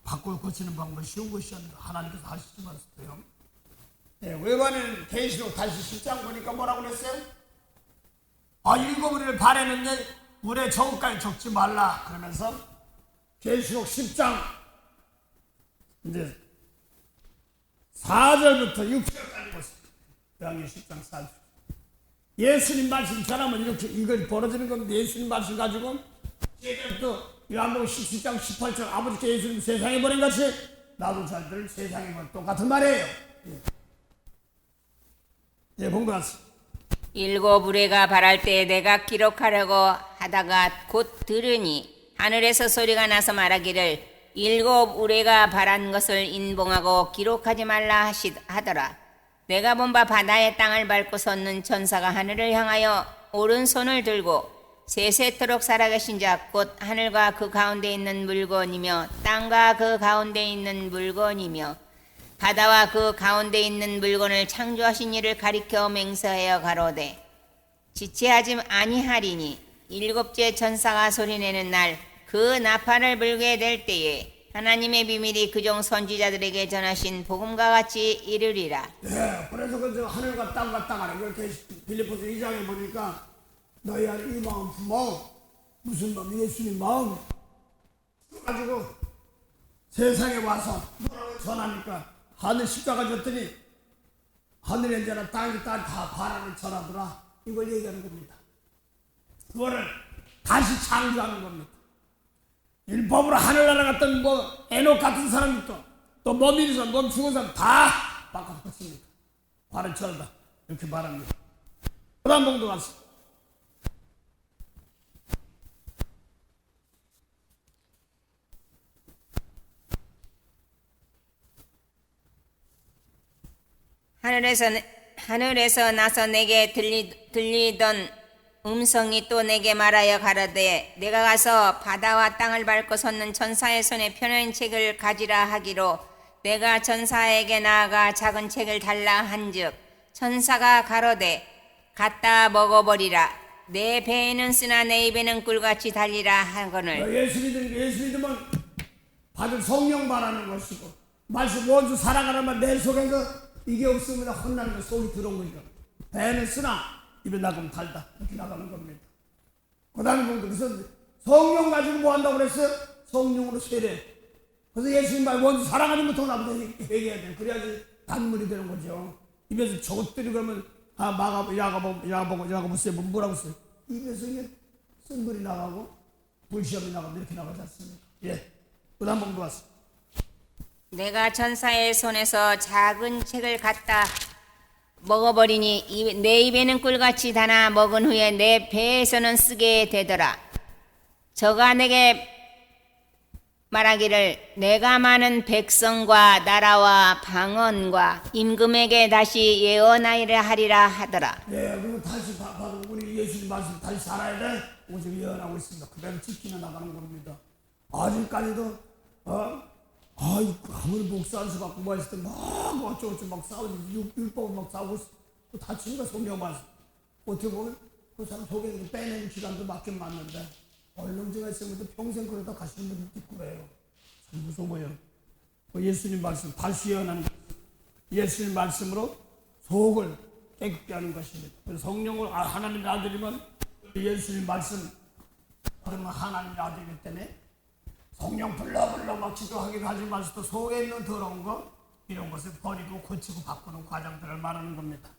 바꾸고 고치는 방법이 쉬운 것이 아니라 하나님께서 하시지 마세요. 네, 외관에는 계시록 다시 10장 보니까 뭐라고 그랬어요? 일곱을 바라는데 물에 저울까지 적지 말라 그러면서 계시록 10장 이제 4절부터 6절까지 보세요. 요한계시록 10장 4절. 예수님 말씀 전하면 이렇게 이걸 벌어지는 겁니다. 예수님 말씀 가지고 또 요한복음 10장 18절 아버지께 예수님 세상에 보낸 같이 나도 자기들 세상에 보낸 똑같은 말이에요. 예, 본것 같습니다. 일곱 우레가 바랄 때 내가 기록하려고 하다가 곧 들으니 하늘에서 소리가 나서 말하기를 일곱 우레가 바란 것을 인봉하고 기록하지 말라 하더라. 내가 본 바 바다의 땅을 밟고 섰는 천사가 하늘을 향하여 오른손을 들고 세세토록 살아계신 자 곧 하늘과 그 가운데 있는 물건이며 땅과 그 가운데 있는 물건이며 바다와 그 가운데 있는 물건을 창조하신 이를 가리켜 맹세하여 가로되 지체하지 아니하리니 일곱째 천사가 소리내는 날 그 나팔을 불게 될 때에 하나님의 비밀이 그종 선지자들에게 전하신 복음과 같이 이르리라. 예, 그래서 그 하늘과 땅과 땅하라 그렇게 빌립보서 2장에 보니까 너희 안에 이 마음 품어 무슨 마음 예수님 마음 가지고 세상에 와서 뭐라고 전하니까 하늘 십자가 줬더니 하늘에 이제는 땅이 다 바람을 전하더라 이걸 얘기하는 겁니다. 그거를 다시 창조하는 겁니다. 율법으로 하늘나라 갔던 뭐 에녹 같은 사람도 또 몸이 사람, 몸 죽은 사람 다 바꿔봤습니다. 발을 전한다 이렇게 말합니다. 그 다음 봉도 갔어. 하늘에서 나서 내게 들리던 음성이 또 내게 말하여 가라되 내가 가서 바다와 땅을 밟고 섰는 천사의 손에 펴놓은 책을 가지라 하기로 내가 천사에게 나아가 작은 책을 달라 한즉 천사가 가로되 갖다 먹어버리라 내 배에는 쓰나 내 입에는 꿀같이 달리라 하거늘. 예수 믿으면 받을 성령 말하는 것이고 말씀 원수 사랑하라면 내 속에서 이게 없으면 혼나는 거 속이 들어온 거죠. 배는 쓰나 입에 나가면 달다 이렇게 나가는 겁니다. 그 다음에 보면 그래서 성령 가지고 뭐 한다고 그랬어요? 성령으로 세례. 그래서 예수님 말 원수 사랑하는 것부터 나부터 얘기해야 돼요. 그래야지 단물이 되는 거죠. 입에서 저것들이 그러면 야가보고 쓰요 뭐라고 써요? 입에서 이게 쓴물이 나가고 불시험이 나가고 이렇게 나가지 않습니까? 예. 그 다음 봉도 왔어. 내가 천사의 손에서 작은 책을 갖다 먹어버리니 내 입에는 꿀같이 달아 먹은 후에 내 배에서는 쓰게 되더라. 저가 내게 말하기를 내가 많은 백성과 나라와 방언과 임금에게 다시 예언하리라 하리라 하더라. 네, 그리고 다시 바로 우리 예수님 말씀 다시 살아야 돼. 오직 예언하고 있습니다. 그대로 지키며 나가는 겁니다. 아직까지도 아무리 목사한테 갖고 뭐 했을 때 막 어쩌고저쩌고 막 싸우고 율법을 막 싸우고 또 다치니까 성령 말씀 어떻게 보면 그 사람 속에 빼내는 시간도 맞긴 맞는데 얼렁증가 있으면 평생 그러다 가시는 분들 있고 그래요. 참 무서워요. 예수님 말씀 다시 예언하는 것, 예수님 말씀으로 속을 깨끗게 하는 것입니다. 그래서 성령을 하나님의 아들이면 예수님 말씀 그러면 하나님의 아들이기 때문에 성령 불러 막 기도하게 하지 마시고 속에 있는 더러운 거 이런 것을 버리고 고치고 바꾸는 과정들을 말하는 겁니다.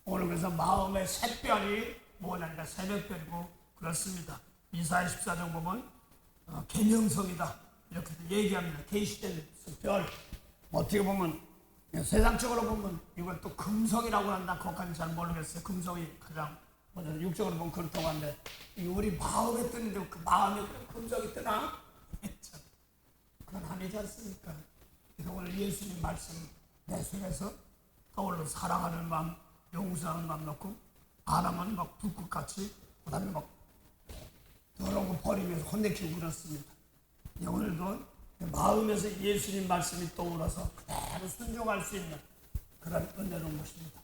오늘 그래서 마음의 샛별이 뭐냐니까 새벽별이고 그렇습니다. 이사야 14장 보면 계명성이다 이렇게 얘기합니다. 계시된 별 어떻게 보면 세상적으로 보면 이걸 또 금성이라고 한다. 그것까지는 잘 모르겠어요. 금성이 가장 먼저 육적으로 보면 그렇다고 하는데 우리 마음에 뜨는데 그 마음에 금성이 뜨나? 그건 아니지 않습니까? 그래서 오늘 예수님 말씀 내 속에서 떠올려 사랑하는 마음, 용서하는 마음 넣고 안 하면 막 불꽃같이 그 다음에 막 더러운 거 버리면서 혼내키고 그렇습니다. 오늘도 마음에서 예수님 말씀이 떠올라서 그대로 순종할 수 있는 그런 은혜로운 것입니다.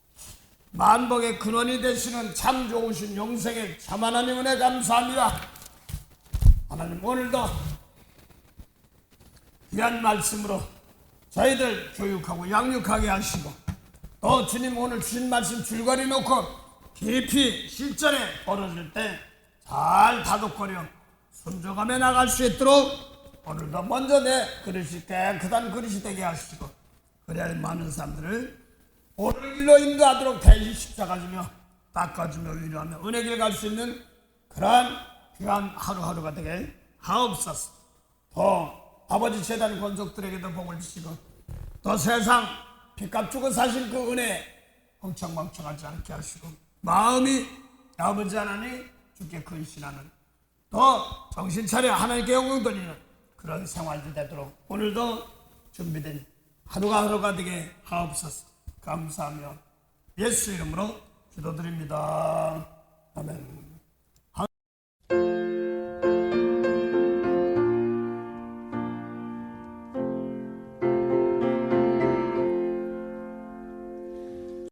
만복의 근원이 되시는 참 좋으신 영생의 참 하나님 은혜 감사합니다. 하나님 오늘도 귀한 말씀으로 저희들 교육하고 양육하게 하시고 또 주님 오늘 주신 말씀 줄거리 놓고 깊이 실전에 벌어질 때 잘 다독거려 순종하며 나갈 수 있도록 오늘도 먼저 내 그릇이 깨끗한 그릇이 되게 하시고 그래야 많은 사람들을 오늘 길로 인도하도록 대신 십자가지며 닦아주며 위로하며 은혜 길 갈 수 있는 그러한 귀한 하루하루가 되게 하옵소서. 더 아버지 재단 권속들에게도 복을 주시고 또 세상 빚값 주고 사실 그 은혜 엉청망청하지 않게 하시고 마음이 아버지 하나님 주께 근신하는 더 정신 차려 하나님께 영광 돌리는 그런 생활이 되도록 오늘도 준비된 하루가 되게 하옵소서. 감사하며 예수 이름으로 기도드립니다. 아멘.